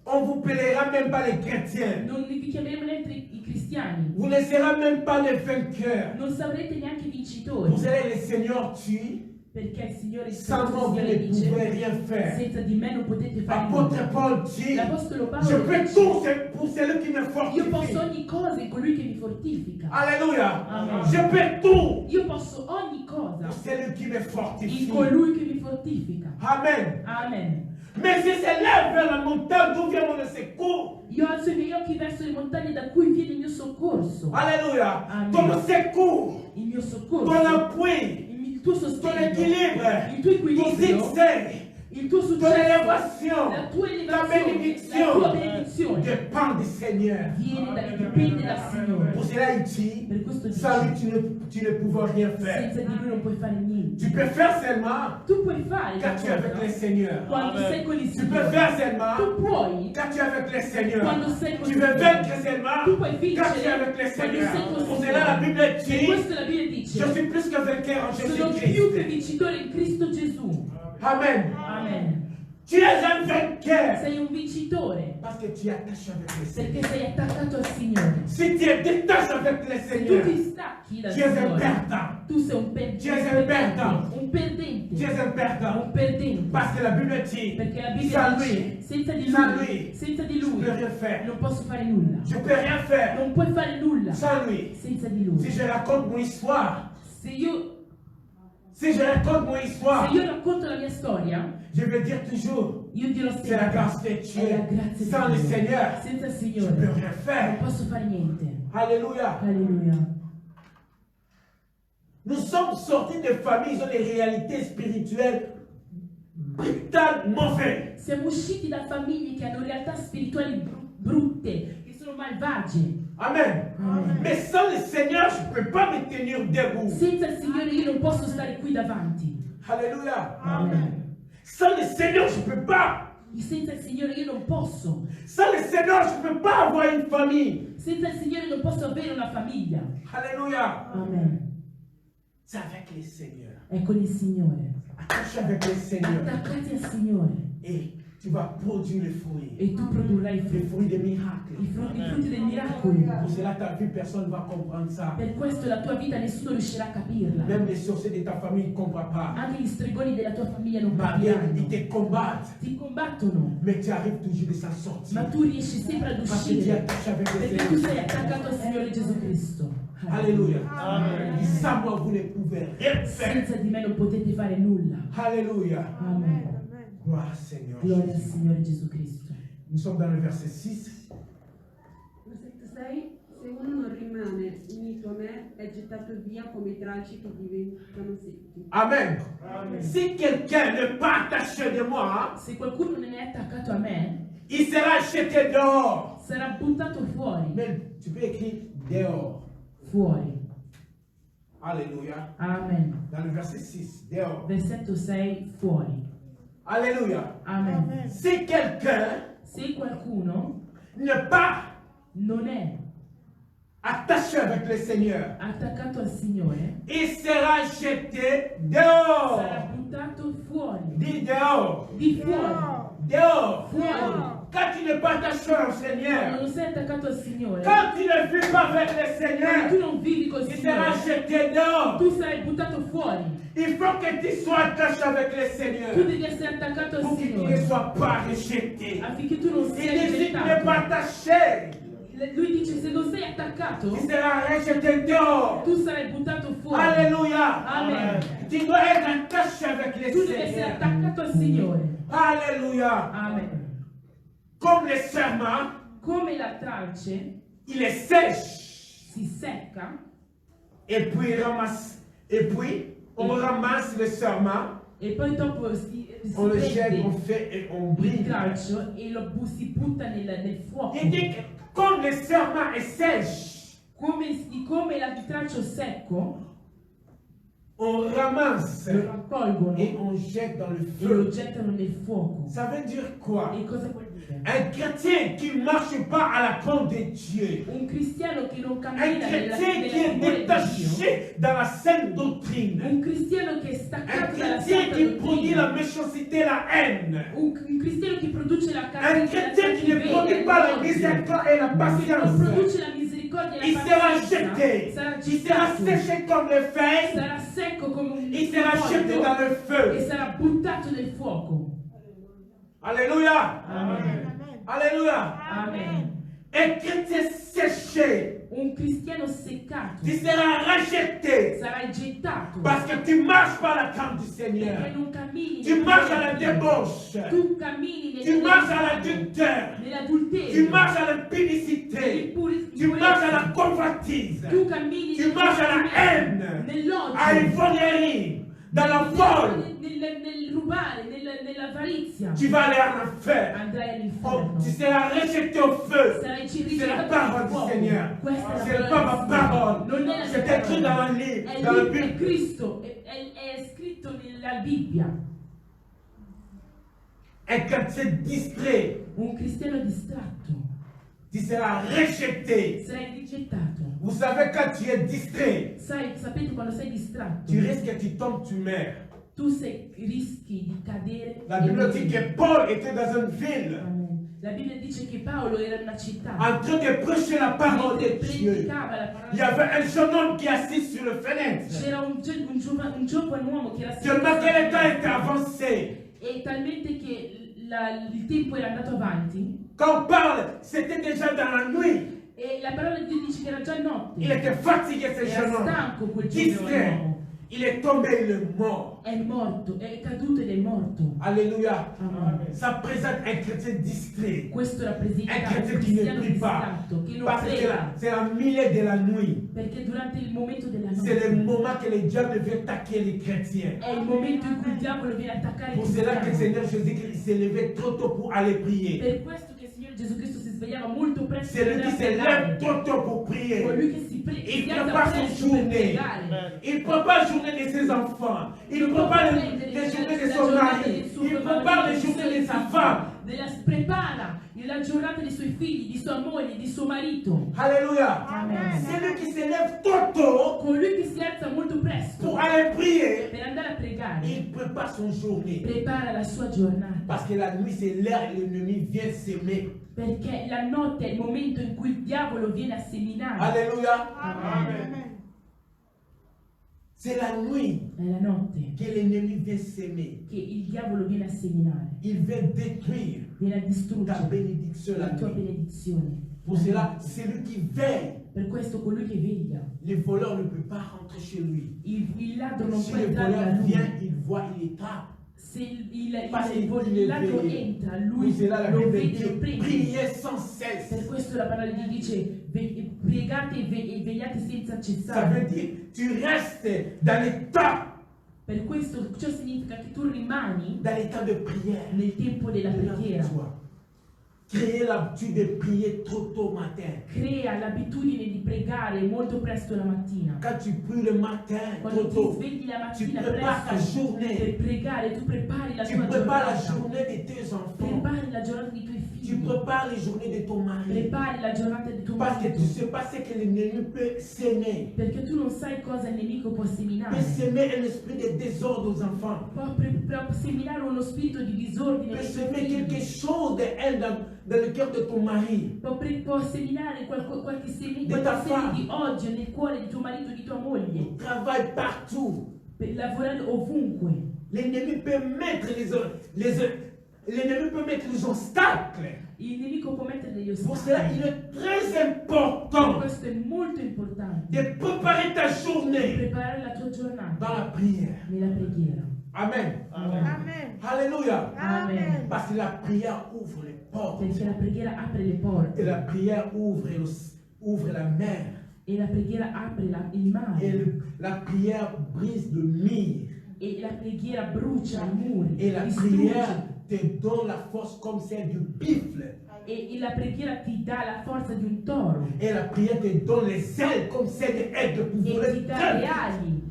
On ne vous plaira même pas les chrétiens. vi chiameremo neanche i cristiani. Vous ne serez même pas les vainqueurs. Non sarete neanche vincitori. Vous allez le Seigneur tue. Perché il Signore, Sans moi, vous Signore ne pouvez dice, rien faire. senza di me non potete fare nulla. Apôtre Paul dit, L'Apostolo je Paolo fais dice, tout pour celui qui me io posso fortifie. ogni cosa in colui che mi fortifica. Alléluia. Amen. Je fais tout Io posso ogni cosa pour celui qui me in fortifie. colui che mi fortifica. Amen. Amen. Mais si c'est lève vers la montagne d'où vient mon secours. Io alzo i miei occhi verso le montagne da cui viene il mio soccorso. Alléluia. Amen. Ton secours, Il mio ton soccorso, appui, il tuo ton sostegno, équilibre, il tuo ton equilibrio, succès, il tuo ton successo, élévation, la tua ta elevazione, bénédiction la tua benedizione dépend du Seigneur. dipende dal Signore. Pour cela, il dit, Per questo sans lui, dice, tu ne pouvais rien faire. senza di lui non puoi fare niente. Tu peux faire seulement Tu puoi fare quand tu es avec le qualcosa Seigneur. quando sei con il Tu peux Signore. faire seulement Tu puoi quand tu es avec le Seigneur. quando sei con Tu il veux Signore. vaincre seulement Tu puoi quand tu es vincere avec le quando Seigneur. sei con il Pour cela, la Signore. Bible Per dit, questo la Bibbia dice, je suis plus que vainqueur en sono più che Jésus-Christ. vincitore in Cristo Gesù. Amen. Amen. Tu es un vainqueur. Sei un vincitore. Parce que tu es attaché avec le Seigneur. Perché sei attaccato al Signore. Si tu es détaché avec le Se tu Seigneur, ti stacchi dal tu es un Signore, perdant. tu sei un Tu es un perdant. un perdente. Tu es un perdant. Un perdente. Parce que la Bible dit, Perché la sans Bibbia lui, dice, senza di sans lui, lui, senza di je ne lui, peux rien faire. non posso fare nulla. Je ne peux rien faire Non puoi fare nulla sans lui. senza di lui. Si je raconte mon histoire, Se io racconto la mia storia, je vais dire toujours, io dirò c'est la sempre, grâce de è la Dieu. grazia di Sans le Dio. Seigneur, Senza il je ne peux Signore rien non faire. posso fare niente. Alléluia. Alleluia. Nous sommes sortis de familles, ils ont des réalités spirituelles brutales, mauvaises. Siamo usciti da famiglie che hanno realtà spirituali brutte, che sono malvagie. Amen. Amen. Mais sans le Seigneur, je ne peux pas me tenir debout. Senza il Signore io non posso stare qui davanti. Alléluia. Amen. Sans le Seigneur, je ne peux pas. Senza il Signore io non posso. Sans le Seigneur, je ne peux pas avoir une famille. Senza il Signore non posso avere una famiglia. Alléluia. Amen. C'est avec le Seigneur. È con il Signore. Attache avec le Seigneur. Attaccati al Signore Et tu vas produire les fruits. e tu produrrai i Les frutti, fruits des miracles. i frutti dei miracoli. Pour cela, ta vie, personne ne va comprendre ça. Per questo la tua vita nessuno riuscirà a capirla. Même les sorciers de ta famille ne comprennent pas. Anche gli stregoni della tua famiglia non Ma bien, ils capiranno. te combattent. Ti combattono, Mais tu arrives toujours de s'en sortir. ma tu riesci sempre ad Parce que tu es uscire attaché avec le perché tu sei Seigneur. attaccato al Signore Gesù Cristo. Alléluia. Amen. Sans moi, vous ne pouvez rien faire. Senza di me non potete fare nulla. Alléluia. Amen. Gloire Seigneur. Gloria al Signore Gesù Cristo. Nous sommes dans le verset 6. Versetto 6. Se uno non rimane unito a me, è gettato via come i tralci che diventano secchi. Amen. Si quelqu'un n'est pas attaché de moi, Se qualcuno non è attaccato a me, il sera jeté dehors. sarà buttato fuori. Mais tu peux écrire dehors. Fuori. Alléluia. Amen. Dans le verset 6, dehors. Versetto 6, fuori. Alléluia. Amen. Si quelqu'un Se qualcuno n'est pas non è attaché avec le Seigneur, attaccato al Signore, il sera jeté sarà dehors. buttato fuori. Dis dehors. Di fuori. Dehors. Fuori. Quand tu n'es pas attaché au Quando Seigneur, non sei attaccato al Signore, quand tu ne vis pas avec le quando tu Seigneur, non vivi col il sera Signore, jeté dehors. tu sarai buttato fuori. Il faut que tu sois attaché avec le Seigneur Tu devi essere attaccato al pour que tu ne Signore sois pas rejeté. affinché tu non Il sia dit si tu n'es pas rigettato. attaché, Lui dice se non sei attaccato, tu seras rejeté dehors. tu sarai buttato fuori. Alléluia. Amen. Tu dois être attaché avec le Tu devi essere Seigneur. attaccato al Signore. Alléluia. Amen. Comme le serment, Come la tralce il est sèche. si secca Et puis, on ramasse le serment, e poi dopo si on le jette, on prende fait et on il brille. tralcio e lo si butta nel fuoco. Il dit que comme le serment est sèche, Come il tralcio secco on ramasse lo raccolgono et on jette dans le e lo feu. gettano nel fuoco. Ça veut dire quoi? E cosa vuol dire? Un chrétien qui ne marche pas à la compte de Dieu. Un cristiano che non Un cammina nella chrétien qui est nella di Dio. détaché dans la sainte doctrine. Un cristiano che è Un staccato dalla chrétien santa qui produit la dottrina. méchanceté, la haine. Un cristiano che produce la Un carne, chrétien qui ne produit pas la miséricorde et la non patience. produce la misericordia e Il la sera pazienza, jeté. sarà Il sera gettato, séché comme les feuilles. sarà secco come un Il sera jeté foglie dans le e feu. sarà buttato nel fuoco. Alléluia. Amen. Alléluia. Amen. Un chrétien séché, Un cristiano seccato tu seras rejeté. sarai gettato Parce que tu marches par la crainte du Seigneur. perché non cammini Tu marches à la débauche. tu cammini Tu marches à l'adultère. Tu nell'adulterio, marches à l'impudicité. Tu marches à la convoitise. tu cammini Tu marches à la haine, à nell'odio, l'ivrognerie, dans la folle. nel rubare, nell'avarizia. Tu vas aller en enfer. Andrai Oh, all'inferno. tu seras rejeté au feu. Sarai C'est la rigettato parole nel du fuoco. Seigneur. Questa è Ce la n'est pas ma parola parole. del Signore. Non è la C'est mia écrit dans parola. le livre, È dans la lì- è Bible. Cristo, è scritto nella Bibbia. Un chrétien distrait, Un cristiano distratto tu seras rejeté. sarai rigettato. Vous savez, quand tu es distrait, Sapete quando sei distratto? tu risques que tu tombes, tu meurs. tu sei rischi di cadere. La e Bible dit morire. que Paul était dans une ville Amen. La Bibbia dice che Paolo era in una città. en train de prêcher la parole mentre de Dieu. predicava la parola Il y avait un jeune homme qui est assis sur le fenêtre. C'era un giovane uomo che era Tellement que le temps était avancé. e talmente che il tempo era andato avanti Quand on parle, c'était déjà dans la nuit. e la parola di Dio dice che era già notte. Il était fatigué, ce jeune Era homme. stanco quel Distrait. giovane uomo. Il est tombé, il est mort. È morto, è caduto ed è morto. Alléluia. Amen. Ça présente un chrétien distrait. Questo rappresenta Un un chrétien qui ne cristiano prie pas. distratto, che non Parce que prega, c'est la milieu de la nuit. perché durante il momento della C'est le notte moment que le diable veut attaquer les chrétiens. è il momento in cui il diavolo viene a attaccare i Pour cela que le cristiani. Seigneur Jésus-Christ s'est levé trop tôt pour aller prier. Per questo che il Signore Gesù Cristo si svegliava molto presto C'est lui per qui se lève pregare. trop tôt pour prier. Colui che si Il si alza prépare son presto per journée. pregare. Il prépare la journée de ses enfants. Il prépare les journées de son mari. Il prépare les journées de sa femme. Prepara la giornata dei suoi figli, di sua moglie, di suo marito. Alléluia. Amen. C'est lui qui se lève trop tôt Colui che si alza molto presto pour aller prier. per andare a pregare, Il prépare son journée. prepara la sua giornata. Parce que la nuit, c'est l'heure où l'ennemi vient s'aimer. Perché la notte è il momento in cui il diavolo viene a seminare. Alléluia. Amen. C'est la nuit È la notte que l'ennemi vient s'aimer. che il diavolo viene a seminare, Il veut détruire viene a ta distruggere bénédiction la la tua nuit. benedizione. Pour cela, c'est lui qui veille. Per questo colui che veglia, Les voleurs ne peuvent pas rentrer chez lui. il ladro non Si può le entrare da voleur lui. vient, il voit, il attrape. Se il Parce qu'il ladro est veillé. entra, Pour lui cela, la lo Bible vede, dit lo prende. priez sans cesse. Per questo la parola di Dio dice pregate e vegliate senza Ça cessare. veut dire tu restes dans l'état Per questo ciò significa che tu rimani de prière. nel tempo della preghiera. Créer l'habitude de prier trop tôt matin. Crea l'abitudine di pregare molto presto la mattina. Quand tu pries le matin Quando trop ti tôt, svegli la tu mattina prépares ta presto journée. per pregare, tu prepari la Tu tua prépares la giornata. journée de tes enfants. Prepari la giornata dei tuoi Tu figli. prépares les journées de ton mari. Prepari la giornata di tuo Parce que tu marito. ne sais pas ce que l'ennemi peut s'aimer. Perché tu non sai cosa il nemico può Il seminare. peut s'aimer un esprit de désordre aux enfants. Può seminare uno spirito di Il disordine peut nei tuoi s'aimer quelque figli. chose de haine dans le cœur de ton mari. Può seminare qualche seme Di ta femme. di odio nel cuore di tuo marito o di tua moglie. Il travaille partout. Lavorare ovunque. L'ennemi peut mettre l'ennemi peut mettre les obstacles. Il nemico può mettere degli Pour cela, ostacoli. il est très important Questo è molto importante. de préparer ta journée Preparare la tua giornata dans la prière. nella preghiera. Amen. Amen. Alléluia. Amen. Parce que la prière ouvre les portes. Perché la preghiera apre le porte Et la prière ouvre la mer. e la preghiera apre il Et mare la prière brise le mur. e la preghiera brucia i muri, Et la distrugge. prière te donne la force comme celle du buffle. E la preghiera ti dà la forza di un toro Et la prière te donne les ailes comme celle de aigle pour e voler ti dà très le vite. ali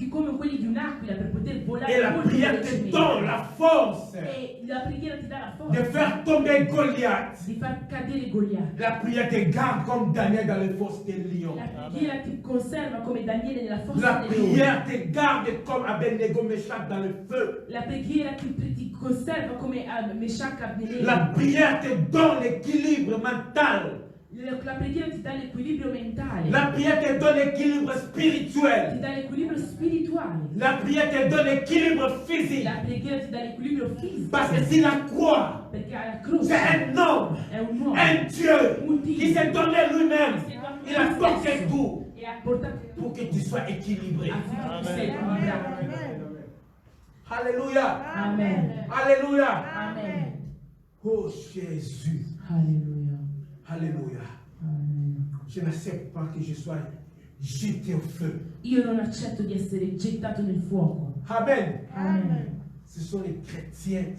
come quelli di un'aquila per poter Et volare la molto prière te velocemente. donne la force E la preghiera ti dà la de forza faire tomber Goliath. di far cadere Goliath. La prière te garde comme Daniel dans les fosses des lions. La preghiera ti conserva come Daniele nella fossa La del leone. prière te garde comme Abednego Meshach dans le feu. La preghiera ti conserva come Meshach Abednego. La prière te donne l'équilibre mental. La preghiera ti dà l'equilibrio mentale, La prière te donne l'équilibre ti spirituel. dà l'equilibrio spirituale. La prière te donne l'équilibre physique. La preghiera ti dà l'equilibrio fisico. Parce que si la croix, Perché alla croce c'est un homme, è un uomo un Dieu qui s'est donné lui-même. Il a porté tout e ha portato pour que tu sois équilibré. affinché tu sia equilibrato. Alléluia. Amen. Alléluia. Amen. Oh Jésus. Alleluia. Alléluia. Amen. Je n'accepte pas que je sois jeté au feu. Io non accetto di essere gettato nel fuoco. Amen. Amen. Ce sont les chrétiens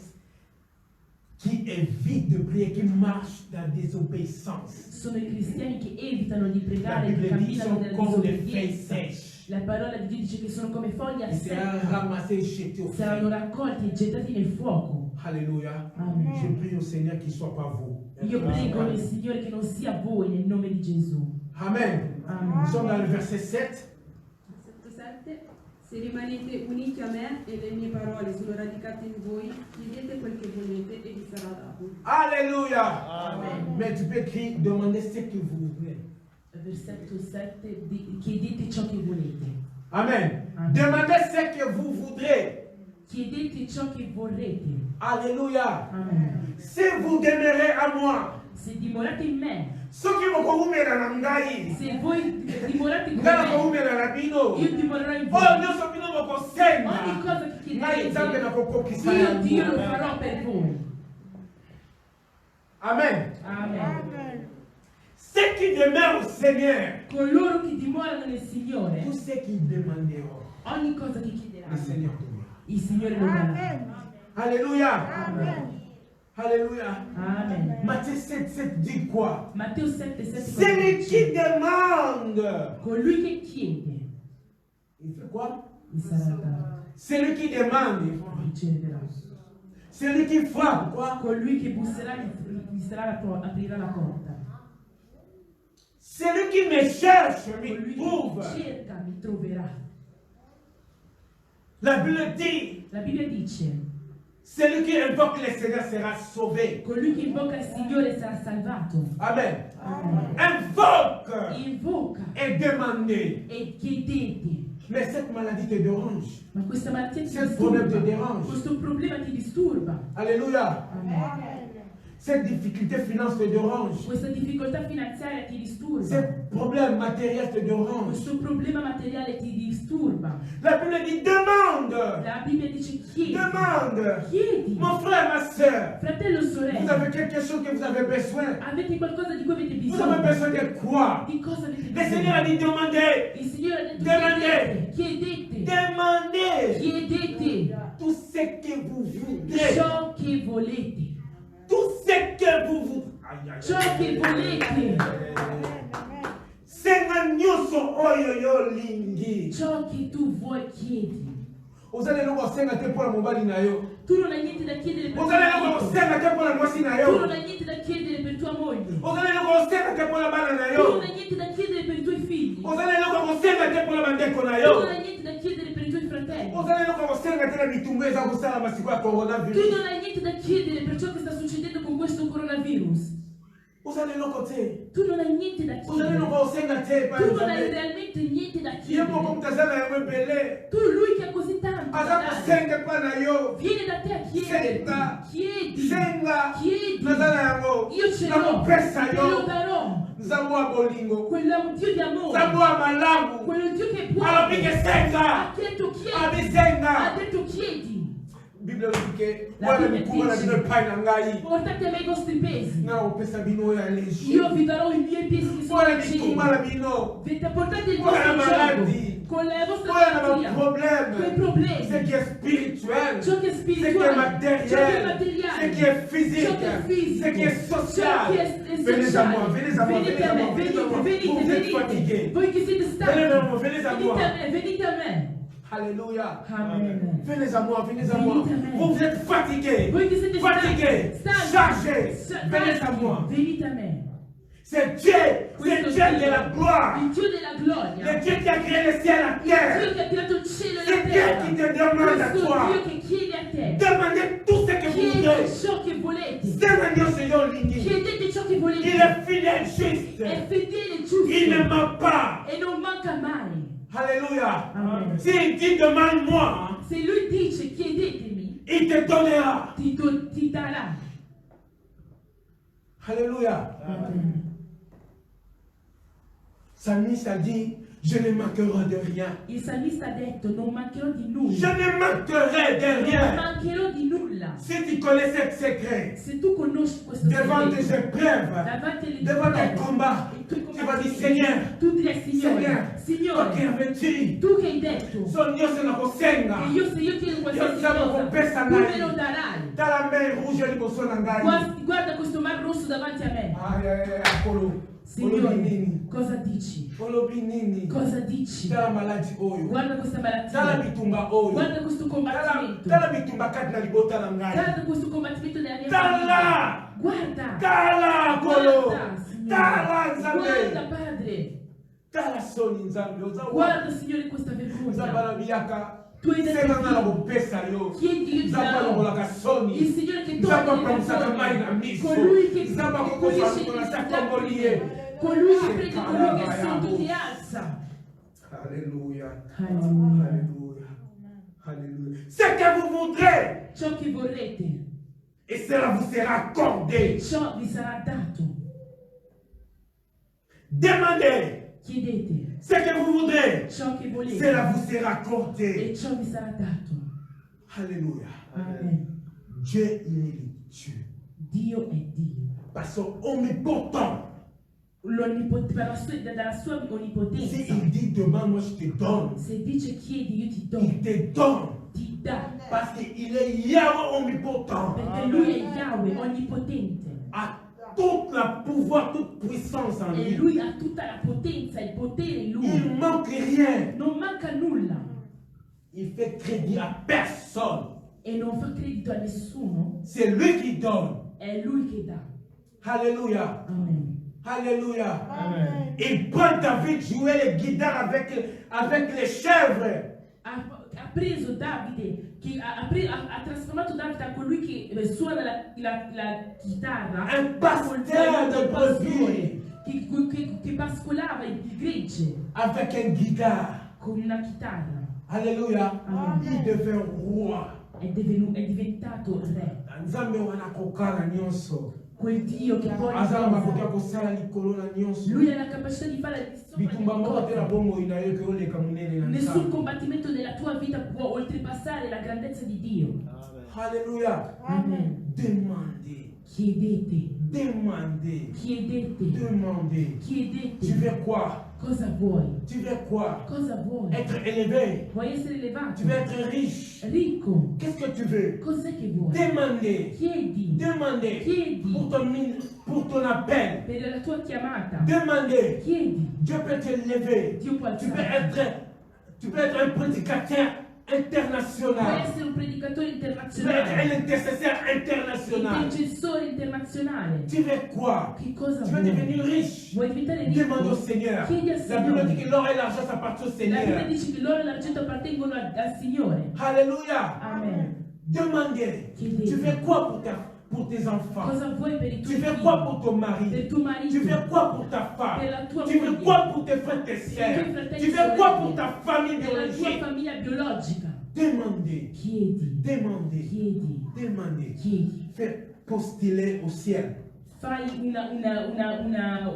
qui évitent de prier, qui marchent dans la désobéissance. Sono i cristiani che evitano di La pregare e che Bible dit qu'ils camminano sont nella comme des feuilles disobbedienza. sèches. La parola di Dio dice che sono come foglie a Ils seront secco. ramassés et jetés au Saranno feu. raccolti e gettati nel fuoco. Alléluia. Amen. Je prie au Seigneur qu'il ne soit pas vous. Io prego nel Signore che non sia voi nel nome di Gesù. Amen. Amen. Nous sommes dans le verset 7. Versetto 7. Se rimanete uniti a me e le mie parole sono radicate in voi, chiedete quel che volete e vi sarà dato. Alléluia. Mais tu peux écrire, demandez ce que vous voulez. Versetto 7, chiedete ciò che volete. Amen. Amen. Demandez ce que vous voudrez. Chiedete ciò che vorrete. Alléluia. Amen. Si vous demeurez à moi, Se dimorate in me, ce qui me couvre na ngai, se voi dimorate con ngana me, couvre na bino. io dimorerò in Oh, voi. nyonso bino mokosenga. Ogni cosa che Ngai nzambe na chiederete, kokokisa Dio lo yango. farò per voi. Amen. Amen. Amen. Ceux qui demeurent au Seigneur, Coloro che dimorano nel Signore, tous ceux qui demanderont, ogni cosa che le chiederanno, Seigneur donnera. il Signore lo darà. Amen. Alléluia. Amen. Alléluia. Amen. Matthieu 7, 7 dit quoi? Matteo 7, 7 Celui qui demande, colui che chiede, il fait quoi? gli sarà dato, Celui qui demande, riceverà. celui qui frappe, quoi? Colui che busserà aprirà la porta. Celui qui me cherche, me Colui trouve. che cerca mi troverà. La Bible dit, La Bibbia dice, celui qui invoque le Seigneur sera sauvé. colui che invoca il Signore sarà salvato. Amen. Amen. Invoque Invoca et demandez. e chiedete. Mais cette maladie te dérange. Ma questa malattia ti Cet problème te disturba. dérange. Questo problema ti disturba. Alléluia. Amen. Cette difficulté finance te dérange. Questa difficoltà finanziaria ti disturba. Ce problème matériel te dérange. Questo problema materiale ti disturba. La Bible dit demande. La Bibbia dice chiedi. Demande. Chiedi. Mon frère, ma soeur, Fratello o vous sorella, avez quelque chose que vous avez besoin. avete qualcosa di cui avete Vous avez bisogno? besoin de quoi? Di cosa avete Le Seigneur a bisogno? dit demandez. Il Signore ha detto Demandate. chiedete. Demandez Chiedete tout ce que vous voudrez. ciò che volete. Tout ce que vous voudrez. Ciò che volete. Senga nyonso oyo yo lingi. Ciò che tu vuoi chiedi. Ozali eloko osenga te mpo na mobali na yo. Tu non hai niente da chiedere per tuo Ozali eloko marito. osenga te mpo na mwasi na Tu non yo. hai niente da chiedere per tua moglie. Ozali eloko osenga te mpo na bana na Tu yo. non hai niente da chiedere per i tuoi figli. Tu Ozali eloko osenga te mpo na bandeko na non yo. hai niente da chiedere per i tuoi fratelli. Ozali eloko osenga te na bitumba eza kosala masiko ya Tu coronavirus. non hai niente da chiedere per ciò che sta succedendo con questo coronavirus. Ozali eloko te. Tu non hai niente da Ozali chiedere. eloko osenga te pa Tu non hai nzambe. realmente niente da Ye moko chiedere. moto aza na yango ebele. Tu, lui che ha così tanto da Aza dare, kosenga mpa na yo. viene da te a chiederti. Senga. Chiedi. Senga. Chiedi. Naza na yango. Io ce l'ho. Nakopesa Te lo yo. darò. Nzambo wa bolingo. Quello Dio di amore. Nzambo wa malamu. Quello Dio che può. Alobi ke senga. Ha detto chiedi. Abisenga. Ha detto chiedi. Bible olobi ke La wana Bibbia bikuba na dice, bino epai na ngai. Portate a me i vostri pesi. Na kopesa bino oyo alegi. Io vi darò i miei pesi che sono Wana leggeri. bitumba na bino. Portate il Wana vostro maladi. gioco con la vostra Wana malattia. problème. Quei problemi. Ce qui est spirituel. Ciò che è Ce qui est spirituale. Ciò che è matériel. materiale. Ce qui est physique. Ciò che è fisico. Ce qui est social. Ciò che è Venez à moi, sociale. venez à moi, Venite venez a à me, moi, venez à moi. venite, Vous êtes fatigués. venite. Voi che siete stanchi. Venez à moi, venez à moi. Venite a me. Alléluia. Amen. Venez à moi, venez à moi. Venite a me. Vous êtes fatigués. Voi che siete Fatigués. stanchi. Chargés. Stanchi. Venez à moi. Venite a me. C'est Dieu. C'est Questo Dieu de la gloire. Il Dio della gloria. Le Dieu qui a créé le ciel et la Dio terre. che ha creato il cielo e la C'est Dieu terra. qui te demande à Questo toi. Dio che chiede a te. Demandez tout ce que vous Chiede voulez. ciò che volete. Demandez Seigneur l'uni. Chiedete ciò che Il volete. est fidèle, juste. È fedele e Il ne giusto. ment pas. E non manca mai. Alléluia. Amen. S'il dit demande-moi, Se lui dice chiedetemi, il te donnera. ti darà. Alléluia. Amen. Psalmiste a dit, je ne manquerai de rien. Il salmista ha detto non mancherò di Je nulla. ne manquerai de Non rien. mancherò di nulla. Si tu connais ce secret, Se tu conosci questo devant tes segreto, épreuves, davanti alle devant tes prove, combats, i tuoi tu vas dire, combattimenti, Seigneur, tu dirai Signore, Seigneur, toi qui Signore, avais-tu, tu che hai detto son Dieu se na kosenga, che io se io chiedo qualsiasi Io siamo con questa cosa, tu nai. me lo darai. dans la main rouge liboso na ngai. Guarda questo mar rosso davanti a me. Akolo, Signore, olobi nini, cosa dici? olobi nini, Cosa dici? tala maladi oyo, Guarda questa tala malattia. bitumba oyo, Guarda questo combattimento. tala bitumba kati na libota na ngai. Guarda questo combattimento della mia Tala! famiglia. Guarda. Tala kolo, Guarda, Signore. tala nzambe. Guarda, Padre. Tala soni nzambe ozawa. Guarda, Signore, questa Nzamba vergogna. na biyaka. Tu hai detto Sema na kopesa yo. chiedi io ti Nzamba darò. lokola soni. Il Signore che Nzamba toglie le pamusaka mai na vergogne, miso. colui che Nzamba pulisce kokosa i kola disabili, sakombolie. colui che prende colui che sotto ti alza. Alléluia. Alleluia. Alléluia. Alléluia. Ce que vous voudrez, Ciò che vorrete, et cela vous sera accordé. ciò vi sarà dato. Demandez Chiedete ce que vous voudrez, ciò che volete cela vous sera accordé. e ciò vi sarà dato. Alléluia. Amen. Dieu, il est Dieu. Dio è Dio. Parce qu'omnipotent, Dalla sua onnipotenza. s'il dit demande, moi je te donne. Se dice chiedi, io ti do, Il te donne. ti dà. Parce qu'il est Yahweh omnipotent. Perché Lui è Yahweh, onnipotente. A tout le pouvoir, toute puissance en E lui. Lui ha tutta la potenza, il potere in Il Lui. ne manque rien. Non manca nulla Il fait crédit à personne. e non fa credito a nessuno. C'est lui qui donne. È Lui che dà. Alléluia. Amen. Alléluia. Amen. Il prend David jouer les guitares avec les chèvres. Ha preso Davide, ha trasformato Davide a colui che suona la chitarra. Un pasteur de brebis Che pascolava il gregge avec une guitare. con una chitarra. Alléluia. Amen. Il devient roi. È diventato re. Nzambe wana kokala nyonso. Quel Dio che poi Azala makoki kosala likolo na nyonso. Lui ha la capacità di fare di sopra Bitumba ogni moko te na cosa. bombo inayo ke oleka munene na Nessun Nzambe. combattimento della tua vita può oltrepassare la grandezza di Dio. Alléluia. Amen. Demandez. Chiedete, Demandez. chiedete, Demandez. Tu chiedete. veux quoi? Cosa vuoi? Tu veux quoi? Cosa vuoi? Être élevé. Vuoi essere elevato? Tu veux être riche. Ricco? Qu'est-ce que tu veux? Cos'è che vuoi? Demandez. Chiedi Demandez. Chiedi. Pour ton appel. per la tua chiamata. Demandez. Chiedi. Dieu peut t'élever. Dio può Tu peux alzare. être un prédicateur Puoi international. essere un predicatore Tu peux être internazionale. un intercesseur international. Intercessore internazionale. Tu veux quoi? Che cosa Tu veux vuoi? devenir riche? Vuoi diventare Demande au ricco? Seigneur. Chiedi al La Bible dit Signore. que l'or et l'argent s'appartiennent au La Bibbia Seigneur. dice che l'oro e l'argento appartengono al Signore. Alléluia. Amen. Demandez. Chiedete. Tu veux quoi pour tes enfants? Cosa vuoi per i Tu tuoi veux figli? quoi pour ton mari? Per tuo marito? Tu veux quoi pour ta femme? Per la tua Tu veux moglie? quoi pour tes frères, tes sœurs? Tu veux quoi pour ta famille Per la tua biologique? famiglia biologica? Demandez, Chiedi, demandez, chiedi, demandez. chiedi. Faites postuler au ciel. Fai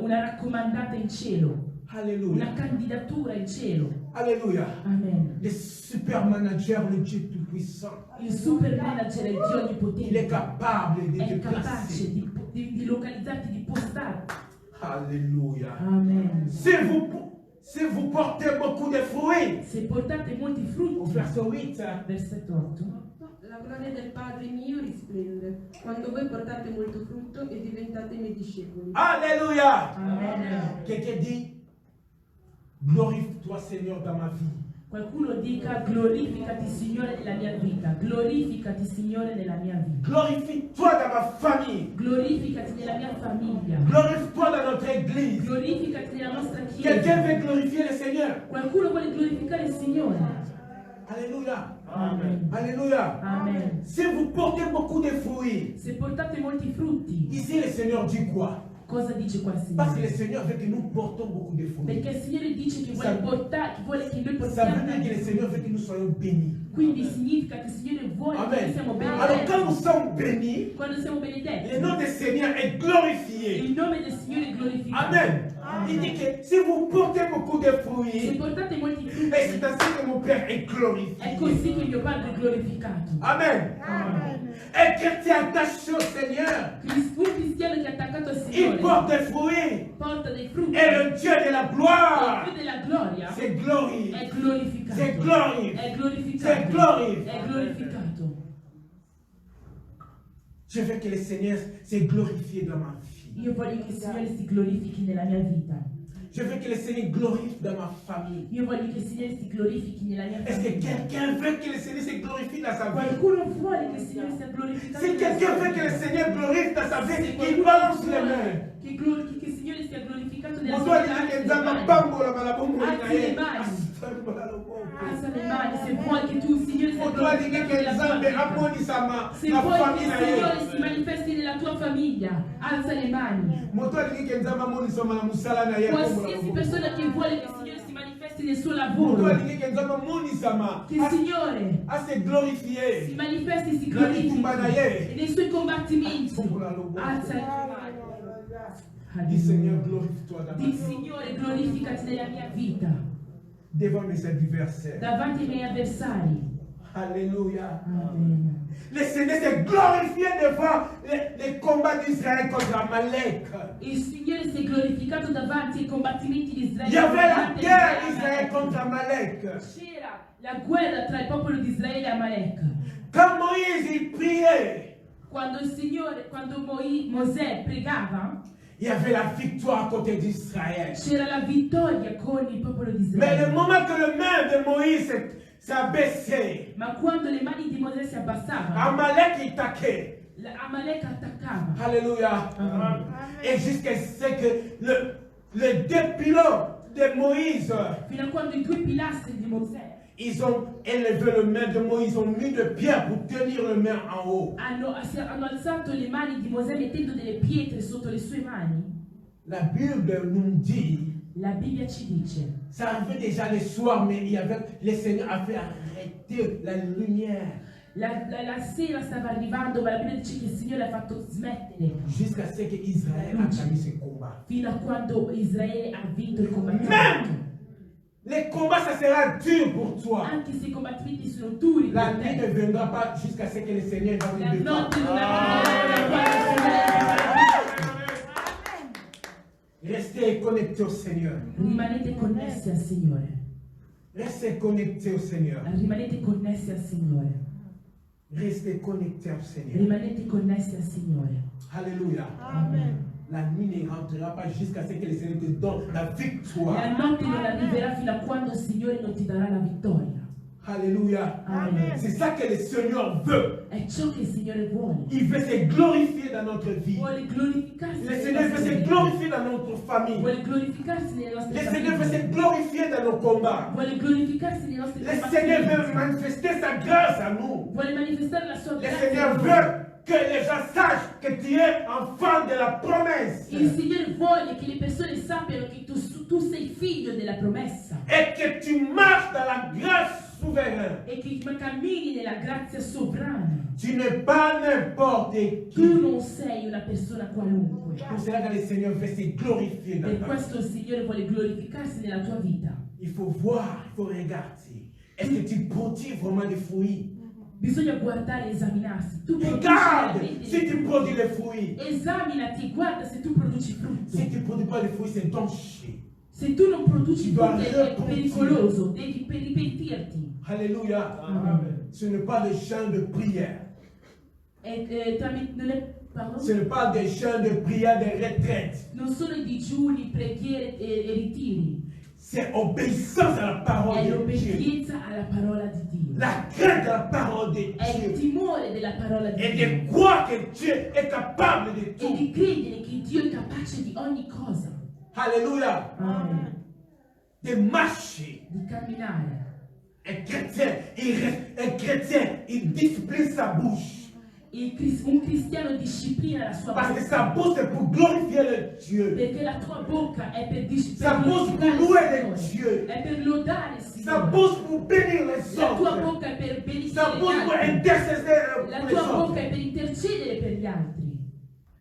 una raccomandata in cielo, una Alléluia. candidatura in cielo. Alléluia. Amen. Le super manager, le Dieu tout-puissant, Il super manager è Dio il est onnipotente. capable de È te capace placer. di localizzarti, di postarti. Alléluia. Amen. Si vous portez beaucoup de fruits, Se portate molti au frutti, verset 8, versetto 8, La gloria del Padre mio risplende quando voi portate molto frutto e diventate miei discepoli. Alléluia. Amen. Quelqu'un dit, glorifie-toi Seigneur dans ma vie. Qualcuno dica glorificati Signore nella mia vita, glorificati Signore nella mia vita, Glorifie-toi dans ma famille. glorificati nella mia famiglia, Glorifie-toi dans notre église. glorificati nella nostra Quelqu'un chiesa. veut glorifier le Seigneur. Qualcuno vuole glorificare il Signore. Alléluia. Amen. Alléluia. Amen. Si vous portez beaucoup de fruits, Se portate molti frutti, ici le Seigneur dit quoi? cosa dice qua il Parce que le Signore? Seigneur veut que nous portons beaucoup de fruits. Perché il Signore dice che vuole che noi Ça portiamo veut dire que le tanti. Seigneur veut que nous soyons bénis. Quindi significa che il Signore vuole che noi Amen. siamo Alors quand nous benedetti. sommes bénis, Quando siamo le benedetti, nom du Seigneur est glorifié. il nome del Signore è glorificato. Amen. Il dit que si vous portez beaucoup de Se fruits, portate molti et frutti, c'est ainsi que mon Père est è glorifié. così che mio Padre è glorificato. Amen. Amen. Un chrétien attaché au Seigneur, Un cristiano che è attaccato al il Signore porte des fruits. porta dei frutti. Et le Dieu de la Il gloire, Dio della gloria c'est glorie. è glorificato. C'est glorie. È glorificato. C'est glorie. È glorificato. Je veux que le Seigneur s'est glorifié dans ma vie. Io voglio che il Signore si glorifichi nella mia vita. Je veux que le Seigneur glorifie dans ma famille. Io voglio che il Signore si glorifichi nella mia Est-ce que famiglia. quelqu'un veut que le Seigneur se glorifie dans sa vie? Qualcuno vuole che il Signore sia glorificato Si nella quelqu'un sua veut que le vita. Seigneur glorifie dans sa vie, Se il qualcuno balance les vuole mains. che il Signore sia sia glorificato nella Moto sua alingi vita. ke nzambe apambola malabomo na Alza le ye. mani. Asambola loboko. Alza le mani se vuoi che tu, Signore, sia Moto alingi glorificato ke nella tua nzambe vita. amonisama Se na vuoi che famille il na ye. Signore si manifesti nella tua famiglia, alza le mani. Moto alingi ke nzambe amonisama na musala na ye. Qualsiasi persona che vuole che il Signore si manifesti nel suo Moto lavoro, alingi ke nzambe amonisama che il Signore a se glorifier. si manifesti, si Na litumba na glorifichi ye. nei suoi combattimenti. Sombola loboko. Alza le tue mani. Dis Seigneur, glorifie-toi dans ma Di vie. Signore, glorificati nella mia vita, Devant mes adversaires. davanti ai miei avversari. Alléluia. Amen. Le Seigneur s'est glorifié devant les combats d'Israël contre Amalek. Il Signore si è glorificato davanti ai combattimenti di Israele. Il y avait la davanti guerre a d'Israël contre Amalek. C'era la guerra tra il popolo di Israele e Amalek. Quand Moïse il priait, Quando il Signore, quando Mosè pregava, il y avait la victoire à côté d'Israël. c'era la vittoria con il popolo di Mais le Israele. moment que le main de Moïse s'est baissé, Ma quando le mani di Mosè si abbassavano, Amalek il taquait. Amalek attaccava. Alléluia. Amen. Et jusqu'à ce que le deux pilotes de Moïse, Fino a quando i due pilastri di Mosè ils ont élevé le main de Moïse, ils ont mis de pierres pour tenir le main en haut. hanno alzato le mani di Mosè mettendo delle pietre sotto le sue mani. La Bible nous dit, La Bibbia ci dice, ça arrivait déjà le soir, mais il y avait, le Seigneur a fait arrêter la lumière la sera stava arrivando, ma la Bibbia dice che il Signore ha fatto smettere jusqu'à ce que Israël a gagné ce combat. fino a quando Israele ha vinto il Même combattimento. les combats, ça sera dur pour toi. Anche se i combattimenti sono duri La per nuit ne te, viendra pas jusqu'à ce que le Seigneur va la te notte non défendre. arriverà quando il Signore. Restez connectés au Seigneur. Rimanete connessi al Signore. Restez connectés au Seigneur. Rimanete connessi al Signore. Restez connectés au Seigneur. Rimanete connessi al Signore. Alléluia. Amen. La nuit ne rentrera pas jusqu'à ce que le Seigneur te donne la victoire. La notte non arriverà fino a quando il Signore non ti darà la vittoria. Alléluia. Amen. C'est ça que le Seigneur veut. È ciò che il Signore vuole. Il veut se glorifier dans notre vie. Vuole glorificarsi Le nelle Seigneur veut nostre se vite. glorifier dans notre famille. Vuole glorificarsi nelle nostre Le Seigneur veut se famiglie. glorifier dans nos combats. Vuole glorificarsi nei nostri Le Seigneur veut combattimenti. manifester sa grâce à nous. Vuole manifestare la sua Le grazia. Seigneur veut que les gens sachent que tu es enfant de la promesse. Il Signore vuole che le persone sappiano che tu sei figlio della promessa Et que tu marches dans la grâce souveraine. e che cammini nella grazia sovrana. Tu n'es pas n'importe Tu qui. non sei una persona qualunque. Pour cela que le Seigneur veut se glorifier dans Per ta vie. questo il Signore vuole glorificarsi nella tua vita. Il faut voir, il faut regarder. Est-ce que tu produis vraiment des fruits? Bisogna guardare e esaminarsi. Tu produci Regarde veramente si dei tu frutti. produis les fruits. Esaminati, guarda se tu produci frutto. Si tu ne produis pas les fruits, c'est danger. Se tu non produci Tu dois frutto è repentir. pericoloso, devi ripentirti. Alléluia. Amen. Ce n'est pas des chants de prière. Pardon? Ce n'est pas des chants de prière de retraite. Non sono i digiuni, preghiere e ritiri, C'est obéissance à la parole è de Dieu. l'obbedienza alla parola di Dio. La crainte de la parole de È il Dieu. timore della parola di Et Dio. de croire que Dieu est capable de E tout. di credere che Dio è capace di ogni cosa. Alléluia. Amen. De marcher. Di camminare. Un chrétien, il discipline sa bouche. Un cristiano disciplina la sua Parce que bocca. sa bouche c'est pour glorifier le Dieu. Perché la tua bocca è per Sa bouche pour louer le Dieu. È per lodare il Sa Signore. bouche pour bénir les La tua autres. bocca è per Sa benedire bouche gli pour altri. intercéder La pour les tua bocca autres. è per intercedere per gli altri.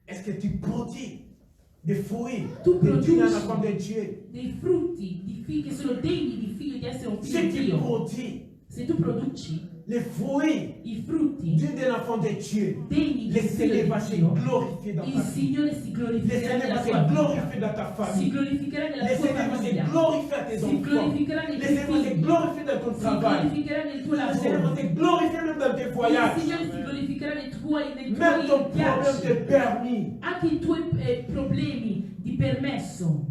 Est-ce que tu produis des fruits Tu de Dieu produci dans la forme de Dieu? dei frutti di figli che sono degni di figlio di essere un figlio Si di tu Dio. produis Se tu produci les fruits i frutti d'un enfant de Dieu, degni di le un figlio Seigneur va di se Dio, glorifier dans il ta vie. Signore si Le glorificherà Seigneur nella va se tua vita. glorifier dans ta Si famille. glorificherà nella Le tua Seigneur va se famiglia. glorifier à tes Si enfants. glorificherà nei Le tuoi Seigneur va se figli. glorifier dans ton Si travail. glorificherà nel tuo Le Seigneur va lavoro. se glorifier même dans tes Il voyages. Signore si glorificherà nei tuoi Même ton problème de viaggi. permis. Anche i tuoi problemi di permesso.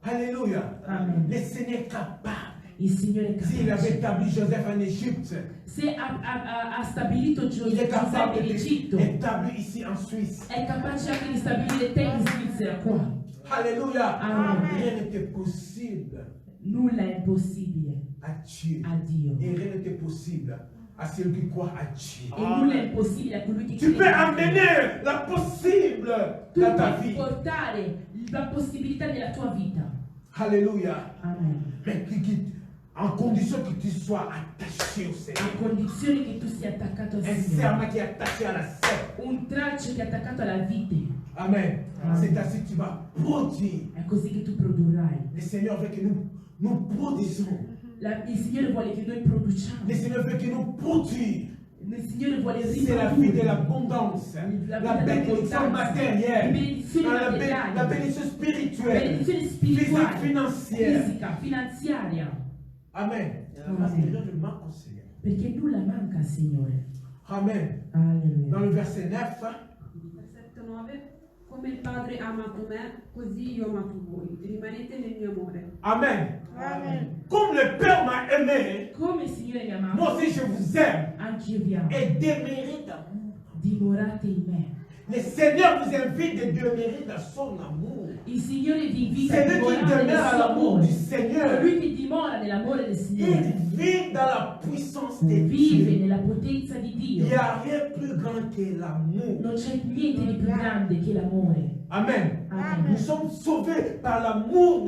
Alléluia. Amen. Le Seigneur est capable. Il Signore è S'il avait capace. établi Joseph en Égypte, Se ha stabilito il est Giuseppe capable in de Egitto, l'établir ici en Suisse. è capace anche di stabilire te in Svizzera qua. Alléluia. Amen. Rien n'était possible Nulla è impossibile à Dieu. a Dio. Et rien n'était possible à celui qui croit à Dieu. E nulla è impossibile a colui che Tu peux crede. a Dio. amener la possible Tu dans ta puoi vie. portare la possibilità nella tua vita. Alléluia. Amen. Mais en condition que tu sois attaché au Seigneur. A condizione che tu sia attaccato al Un Signore. serment qui est attaché à la serpe. Un tralcio che è attaccato alla vite. Amen. Amen. C'est ainsi que tu vas produire. È così che tu produrrai. Le Seigneur veut que nous produisons. Il Signore vuole che noi produciamo. Le Seigneur veut que nous produisons. Il Signore vuole C'est la vie de riprodurre. l'abondance, La la vita bénédiction dell'abbondanza, matérielle, le benedizioni la materiali, bénédiction spirituelle, benedizione physique, spirituale, financière. fisica, finanziaria. Amen. Parce que rien ne manque au Seigneur. Perché nulla manca al Signore. Amen. Dans Alleluia. le verset 9, Versetto 9. Come il Padre ha amato me, così io ho amato voi. Rimanete nel mio amore. Amen. Amen. Comme le Père m'a aimé, Come il Signore mi ha amato, moi aussi je vous aime anch'io vi amo. et demeurez d'amour. Dimorate in me. Le Seigneur vous invite de demeurer dans son amour. Il Signore vi invita a Celui qui dimorare nel demeure à suo l'amour amore. du Seigneur, Colui che dimora nell'amore del il Signore vit dans la puissance de vive Dieu. nella potenza di Il Dio. n'y a rien plus grand que l'amour. Non c'è niente di più grande che l'amore. Amen. Amen. Nous sommes sauvés par l'amour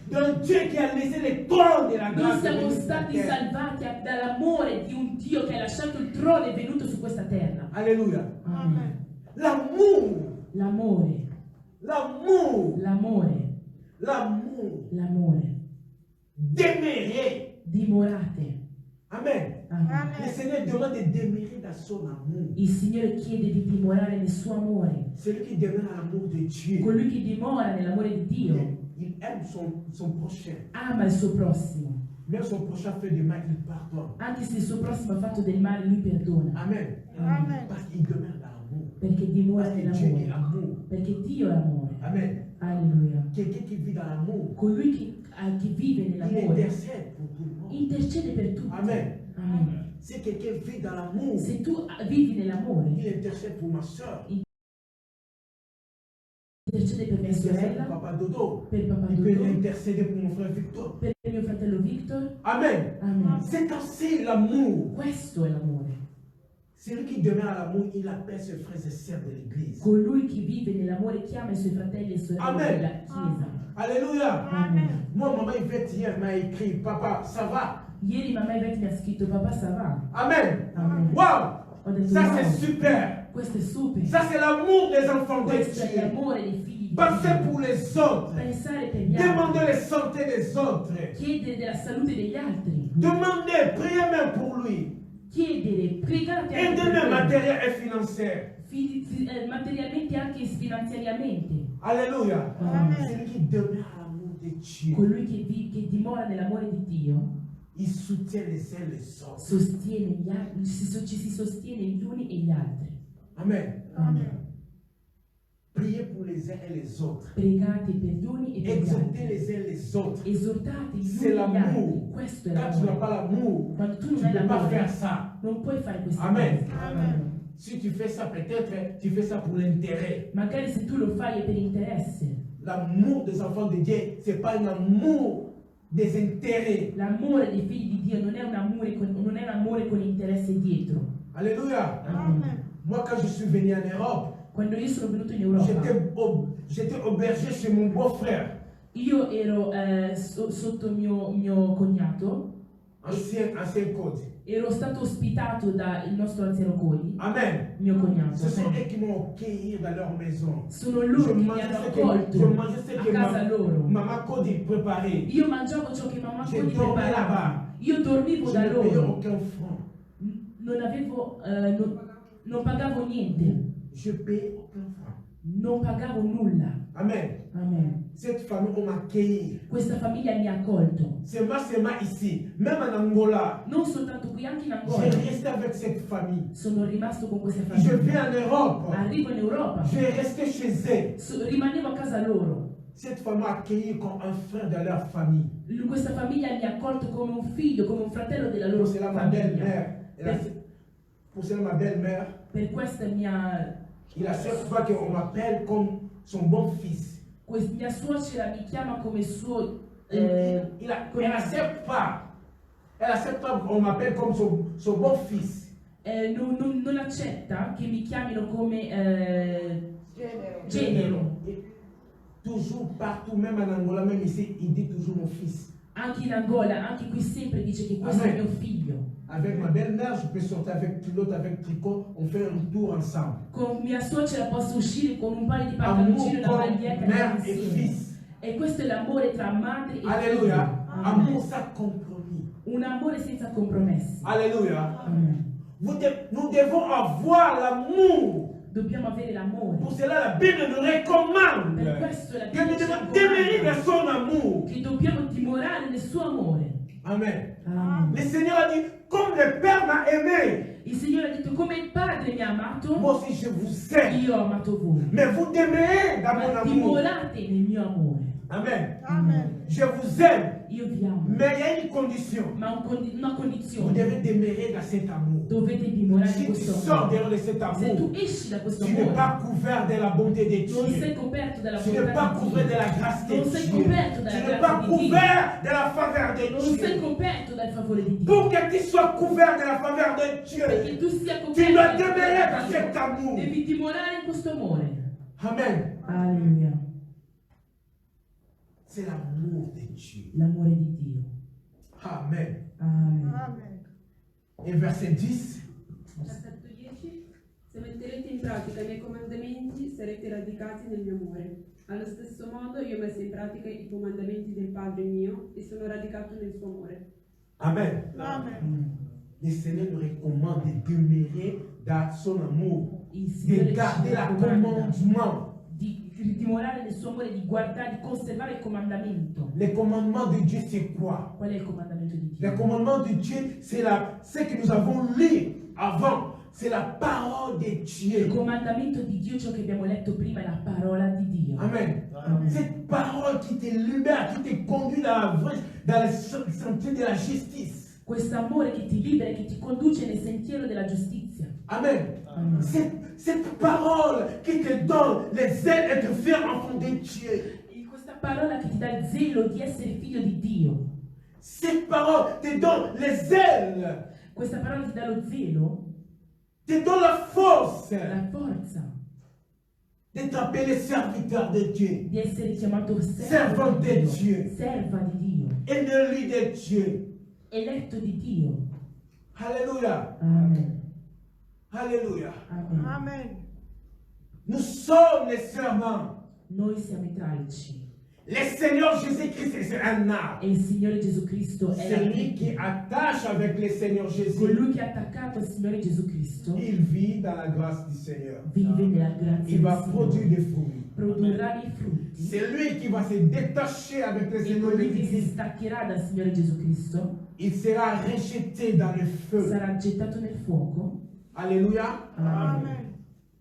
d'un Dieu qui a laissé le trône de la Noi grâce. siamo venir sur stati terre. salvati dall'amore di un Dio che ha lasciato il trono e è venuto su questa terra. Alléluia. Amen. L'amour, L'amore, l'amour, l'amore, l'amour. l'amore. Demeurer. Dimorate. Amen. Amen. Le Seigneur demande de demeurer dans son amour. Il Signore chiede di dimorare nel suo amore. Celui qui demeure à l'amour de Dieu, Colui che dimora nell'amore di Dio il aime son prochain. ama il suo prossimo. Même son prochain fait du mal, il pardonne. Anche se il suo prossimo ha fatto del male, lui perdona. Amen. Amen. Parce qu'il demeure dans l'amour. Perché dimora Parce que Dieu est nell'amore. amour. Perché Dio è amore. Amen. Alleluia. Quelqu'un qui vit dans l'amour, Colui che vive il nell'amore intercède pour tout le monde. intercede per tutti. Amen. Amen. Si quelqu'un vit dans l'amour, Se tu vivi nell'amore, il intercède pour ma soeur. intercede per Il mia intercède sorella, pour Papa Dodo. per papà Il peut Dodo, intercéder pour mon frère Victor. per mio fratello Victor. Amen. Amen. C'est ainsi l'amour. Questo è l'amore. Celui qui demeure à l'amour, il appelle ses frères et sœurs de l'église. Colui che vive nell'amore chiama i suoi fratelli e sorelle Amen. della Chiesa. Alléluia. Amen. Moi, maman Yvette hier m'a écrit, papa, ça va? Ieri mamma Yvette mi ha scritto, papà ça va? Amen. Amen. Wow. Ho detto, Ça, wow, c'est super. questo è super. Ça, c'est l'amour des enfants de Questo è Dieu. l'amore dei figli di Pensez Dio. pour les autres. Pensare per gli Demandez altri, la santé des autres. chiedere della salute degli altri, Demandez, priez même pour lui. chiedere, pregate anche Aidez-le per lui. matériel et financier. Materialmente e anche finanziariamente. Alléluia. Amen. Celui qui demeure à l'amour de Dieu, Colui che dimora nell'amore di Dio il soutient les uns les autres. sostiene gli altri, ci si sostiene gli uni e gli altri. Amen. Amen. Priez pour les uns et les autres. Pregate per gli uni e per gli Exhortez altri. les uns les autres. Esortate gli C'est uni e gli l'amour. altri. Questo è Quand tu n'as l'amore. pas l'amour, Quando tu tu non ne hai peux pas faire l'amore, ça. non puoi fare queste Amen. cose. Amen. Si tu fais ça, peut-être tu fais ça pour l'intérêt. Magari se tu lo fai è per interesse. L'amour des enfants de Dieu, ce n'est pas un amour des intérêts. L'amore dei figli di Dio non è un amore con interesse dietro. Alléluia. Amen. Moi, quand je suis venu en Europe, Quando io sono venuto in Europa, j'étais aubergé chez mon beau-frère, io ero sotto mio cognato, ancien code. ero stato ospitato dal nostro anziano Cody, Amen. mio cognato. Ce sont eux qui m'ont accueilli dans leur maison. Sono loro che mi hanno accolto a casa loro. Maman Cody préparait. Io mangiavo ciò che mamma Je Cody dormais preparava. là-bas. Io dormivo Je da ne payais loro. aucun franc. Non avevo, non pagavo niente. Je payais aucun franc. Non pagavo nulla. Amen. Amen. Cette famille, on m'a accueilli. Questa famiglia mi ha accolto. Seulement ici, même en Angola, Non soltanto qui, anche in j'ai Angola. resté avec cette famille. Sono rimasto con questa Je famiglia. vais en Europe, Arrivo in Europa. je vais rester chez eux. Rimanevo a casa loro. Cette famille m'a accueilli comme un frère de leur famille. Questa famiglia mi ha accolto come un figlio, come un fratello della loro Pour cela, ma famiglia. belle-mère, pour cela, ma belle-mère, Per questa mia... il a chaque fois qu'on m'appelle comme son bon fils. Mia suocera mi chiama come suo... Elle n'accepte pas. Elle accepte pas qu'on m'appelle comme son bon fils. non accetta che mi chiamino come genero. Et toujours, partout, même en Angola, même ici, il dit toujours mon fils. Anche in Angola, anche qui sempre dice che questo è mio figlio. Avec ma belle-mère, je peux sortir avec culotte, avec tricot, on fait un tour ensemble. Con mia suocera posso uscire con un paio di Amour pantaloncini e una comme maglietta mère et insieme. fils. E questo è l'amore tra madre e Alléluia. figlio. Amour sans compromis. Un amore senza compromessi. Alléluia. Amen. Nous devons avoir l'amour. Dobbiamo avere l'amore. Pour cela, la Bible nous recommande Per questo la que nous Bibbia ci devons demeurer raccomanda dans son amour. che dobbiamo dimorare nel suo amore. Amen. Amen. Le Seigneur a dit, comme le Père m'a aimé, Il Signore ha detto come il Padre mi ha amato, moi aussi je vous aime. io ho amato voi. Mais vous demeurez dans mon Ma amour. dimorate nel mio amore. Amen. Amen. Je vous aime. Io vi amo. Mais il y a une condition. Ma una Vous condizione. devez demeurer dans cet amour. Dovete dimorare Si in tu questo sors amore. dehors de cet Se tu amour, esci da questo tu n'es amore, pas couvert de la bonté de non sei Dieu. coperto dalla Tu n'es pas bontà couvert di de Dio. la grâce de Non sei Dieu. coperto Tu dalla n'es pas grazia di Dio. couvert de la faveur de Non sei Dieu. coperto dal favore di Dio. Pour que tu sois couvert de la faveur de Perché Dieu, tu sia tu coperto dois dal demeurer favore dans di cet Dio. amour. Devi dimorare in questo amore. Amen. Alleluia. C'est l'amour de Dieu. L'amore di Dio. Amen. Amen. Amen. Et verset 10. Versetto 10. Se metterete in pratica i miei comandamenti, sarete radicati nel mio amore. Allo stesso modo io ho messo in pratica i comandamenti del Padre mio e sono radicato nel suo amore. Amen. Amen. Le Seigneur nous recommande de demeurer dans son amour, Il Signore de ci garder la raccomanda commandement. di dimorare nel suo amore, di guardare, di conservare il comandamento. Les commandements de Dieu, c'est quoi? Qual è il comandamento di Les Dio? commandements de Dieu, c'est ce que nous avons lu avant. C'est la parole de Il Dieu. comandamento di Dio, ciò che abbiamo letto prima, è la parola di Dio. Amen. Amen. Cette parole qui te libère, qui te conduit dans le sentier de la justice. Questo amore che ti libera e che ti conduce nel sentiero della giustizia. Amen. Amen. Cette parole qui te donne les ailes et te fait enfant de Dieu. E questa parola che ti dà il zelo di essere figlio di Dio. Cette parole te donne les ailes, Questa parola ti dà lo zelo, te donne la force la forza de t'appeler serviteur de Dieu, di essere chiamato Servo servo di di Dio. Dio, serva di Dio, ennemi de Dieu. eletto di Dio. Alléluia. Amen. Alléluia. Amen. Amen. Nous sommes les serments. Noi siamo i tralci Le Seigneur Jésus-Christ, c'est un arbre. e il Signore Gesù Cristo è la Celui qui vita. attache avec le Seigneur Jésus, Colui che è attaccato al Signore Gesù Cristo il vit dans la grâce du Seigneur. vive nella grazia Il va del produire Signore. des fruits. Produrrà dei frutti. C'est lui qui va se détacher avec le E Seigneur colui che si Jésus. staccherà dal Signore Gesù Cristo Il sera rejeté dans le feu. sarà gettato nel fuoco. Alléluia. Amen. Amen.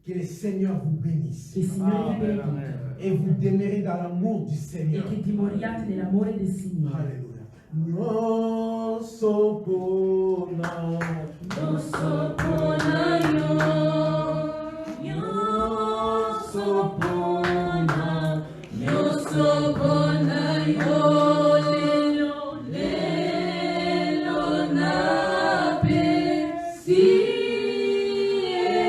Que le Seigneur vous bénisse. Che il Signore vi benedica Et vous demeurez dans l'amour du e Seigneur. che dimoriate nell'amore del Signore. Alléluia. Non sopona. Non sopona io, Non sopona. non sopona io, lelo nape, si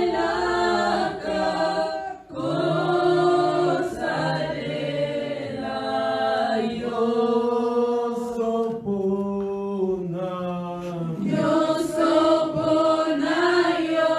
elaka, kosarela io. Non sopona. Non sopona io,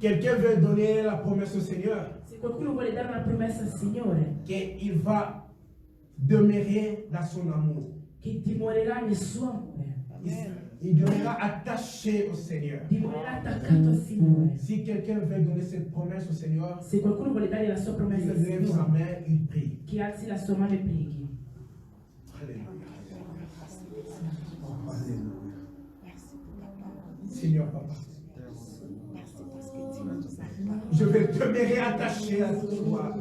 Quelqu'un veut donner la promesse au Seigneur Se qualcuno vuole dare una promessa al Signore qu'il va demeurer dans son amour. che dimorerà nel suo amore, Il demeurera attaché au Seigneur. dimorerà attaccato al Signore. Si quelqu'un veut donner cette promesse au Seigneur, Se qualcuno vuole dare la sua il promessa al lève sa Signore, main, il prie. che alzi la sua mano e preghi. Alléluia. Seigneur Papa, je vais demeurer attaché à toi.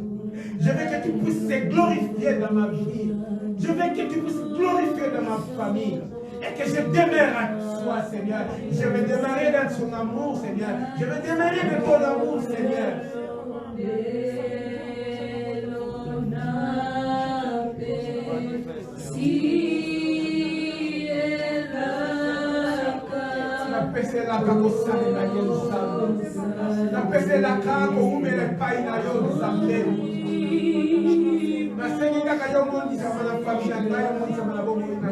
Je veux que tu puisses te glorifier dans ma vie. Je veux que tu puisses glorifier dans ma famille. Et que je demeure à toi, Seigneur. Je vais demeurer dans ton amour, Seigneur. Je vais demeurer dans ton amour, Seigneur. La kakosane na Yerusalem. Na pese la kako umele pai na Yerusalem. Na sengi na kayo mondi sa mana familia na yo mondi sa mana bongo na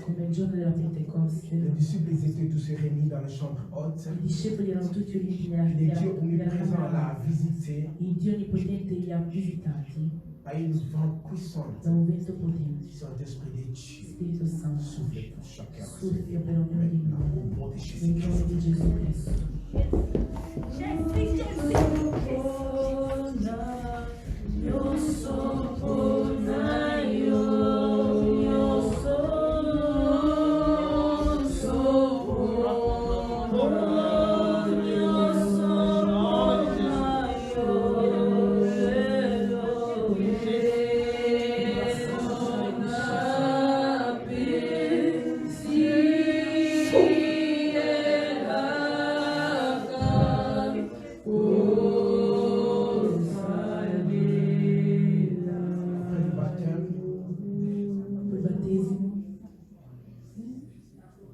Come il giorno della Pentecoste, les disciples étaient tous réunis dans la chambre haute. i discepoli erano tutti uniti Et Dieu nella omniprésent camera. l'a visité Il Dio Onnipotente li ha visitati par une vent puissante. da un vento potente. Saint-Esprit de Dieu, Spirito Santo, souffle pour chacun. soffia per ognuno di Maintenant, noi. au nom de Nel Jésus-Christ. nome di Gesù Cristo.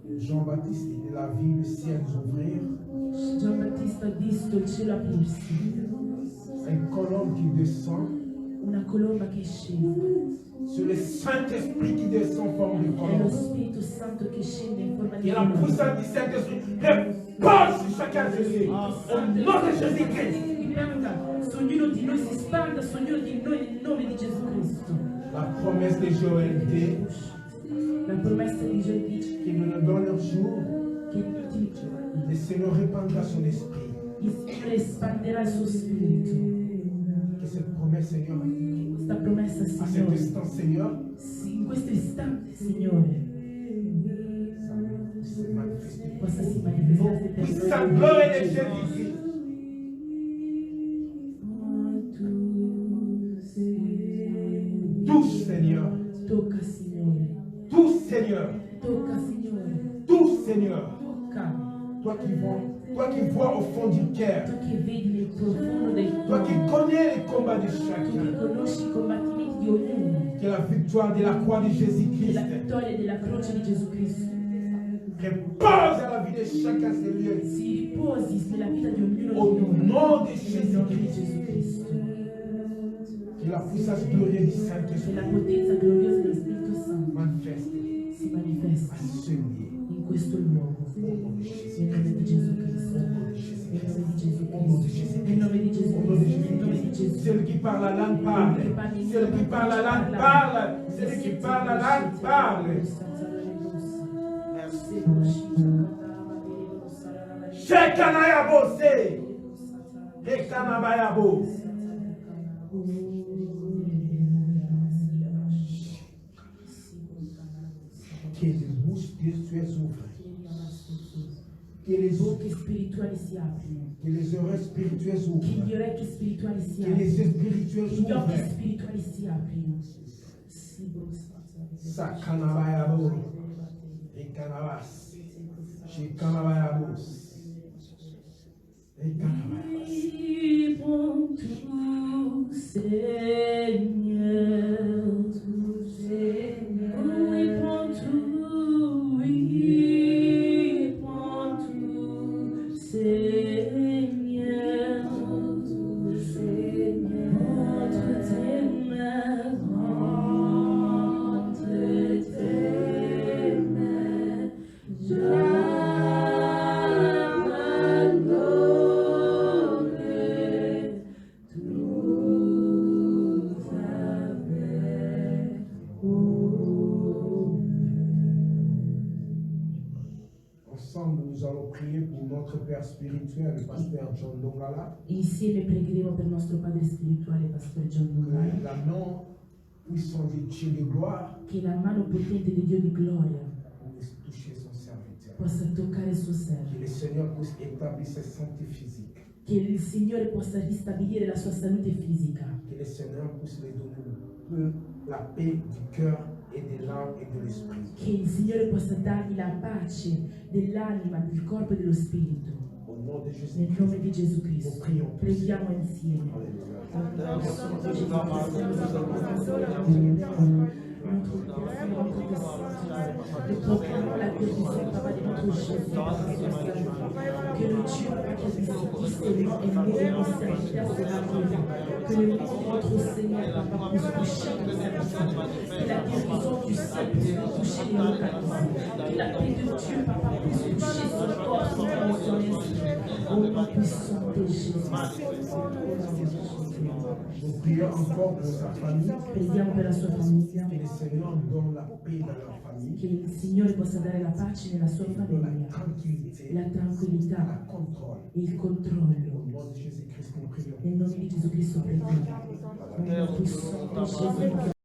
Io Jean-Baptiste il a vu le ciel s'ouvrir, Giambattista ha visto il cielo aprirsi, une colombe qui descend, una colomba che scende, sur le Saint-Esprit qui descend en forme de è lo colombe. Spirito Santo che scende in forma di Et la colomba. puissance du Saint-Esprit repose sur chacun de nous. Au nom de Jésus-Christ. Dipenda su ognuno di noi, si spanda su ognuno di noi nel nome di Gesù Cristo. La promesse de Joël dit La promessa di Gesù dice qu'il nous donne leur jour. che tutti i giorni Le Seigneur répandra son esprit. il Signore espanderà il suo spirito. Que cette promesse, Seigneur, Questa promessa, à cet Signore, instant, Seigneur, in questo istante, Signore, se manifeste. possa si manifestare per Puissante noi. gloire de Jésus-Christ. Touche, Seigneur. Tocca, Signore, Touche, Seigneur. tocca, Signore, Touche, Seigneur. tocca. Toi qui vois au fond du cœur. Tu che vedi nel profondo del Toi qui cuore, connais les combats de tu che chacun. conosci i combattimenti di ognuno, Que la victoire de la croix de che la Jésus-Christ vittoria della croce di Gesù Cristo repose à la vie de chacun de ces lieux. si riposi nella vita di ognuno Au di noi. nom de Nel nome di Jésus-Christ. Gesù Cristo. Que la puissance glorieuse du Che la Saint-Esprit potenza gloriosa dello Spirito Santo manifeste si manifesta à ce lieu. in questo luogo. Nel nome di Gesù Cristo. Nel nome di Gesù Cristo. Nel nome di Gesù Au nom de Cristo. Nel nome di Jésus-Christ. Gesù. Celui qui parle la langue parle. Celui qui parle la langue parle. Celui qui parle la langue parle. Shekanayabo se. Rekanabayabo. Que les bouches spirituelles s'ouvrent. Que les autres, che spirituali si aprino, que les oreilles spirituelles che s'ouvrent. gli orecchi spirituali si Que les aprino, yeux spirituels che gli occhi s'ouvrent. spirituali si aprino. Si brucia. Sakanabayabo. Ekanabas. Shikanabayabos. Ekanabas. Libre tout, Seigneur, tout, Seigneur. Oui, prends tout, oui, prends tout, Seigneur, tout, Seigneur. Entre tes mains, entre tes mains, Ensemble, nous allons prier pour notre Père spirituel, le pasteur John Dongala. Insieme pregheremo per il nostro Padre spirituale, Pastor John Que Dongala, la main puissante de Dieu de gloire che la mano potente di Dio di gloria puisse toucher son serviteur. possa toccare il suo Que servo, le Seigneur puisse établir sa santé physique. che il Signore possa ristabilire la sua salute fisica, Que le Seigneur puisse lui donner la paix du cœur et de l'âme et de l'esprit. che il Signore possa dargli la pace dell'anima, del corpo e dello spirito. Au nom de Jésus Nel nome di Gesù nous Cristo, prions. preghiamo insieme. Nous proclamons la guérison, Papa, de notre Jésus. Que le Dieu, Papa, qui a visité et mourir au serviteur sera guéri. Que le nom de notre Seigneur, Papa, puisse toucher nos serviteurs. Que la guérison du ciel puisse toucher les localités. Que la paix de Dieu, Papa, puisse toucher son corps, son âme et son esprit. Au nom puissant de Jésus. Nous prions encore pour sa famille. Preghiamo per la sua famiglia. Que le Seigneur donne la paix dans leur famille. Che il Signore possa dare la pace nella sua Donne la famiglia, tranquillité, la la tranquillità contrôle. e il Au controllo. nom de Jésus-Christ, nous prions. Nel nome di Gesù Cristo preghiamo. Nel nome puissante di Gesù.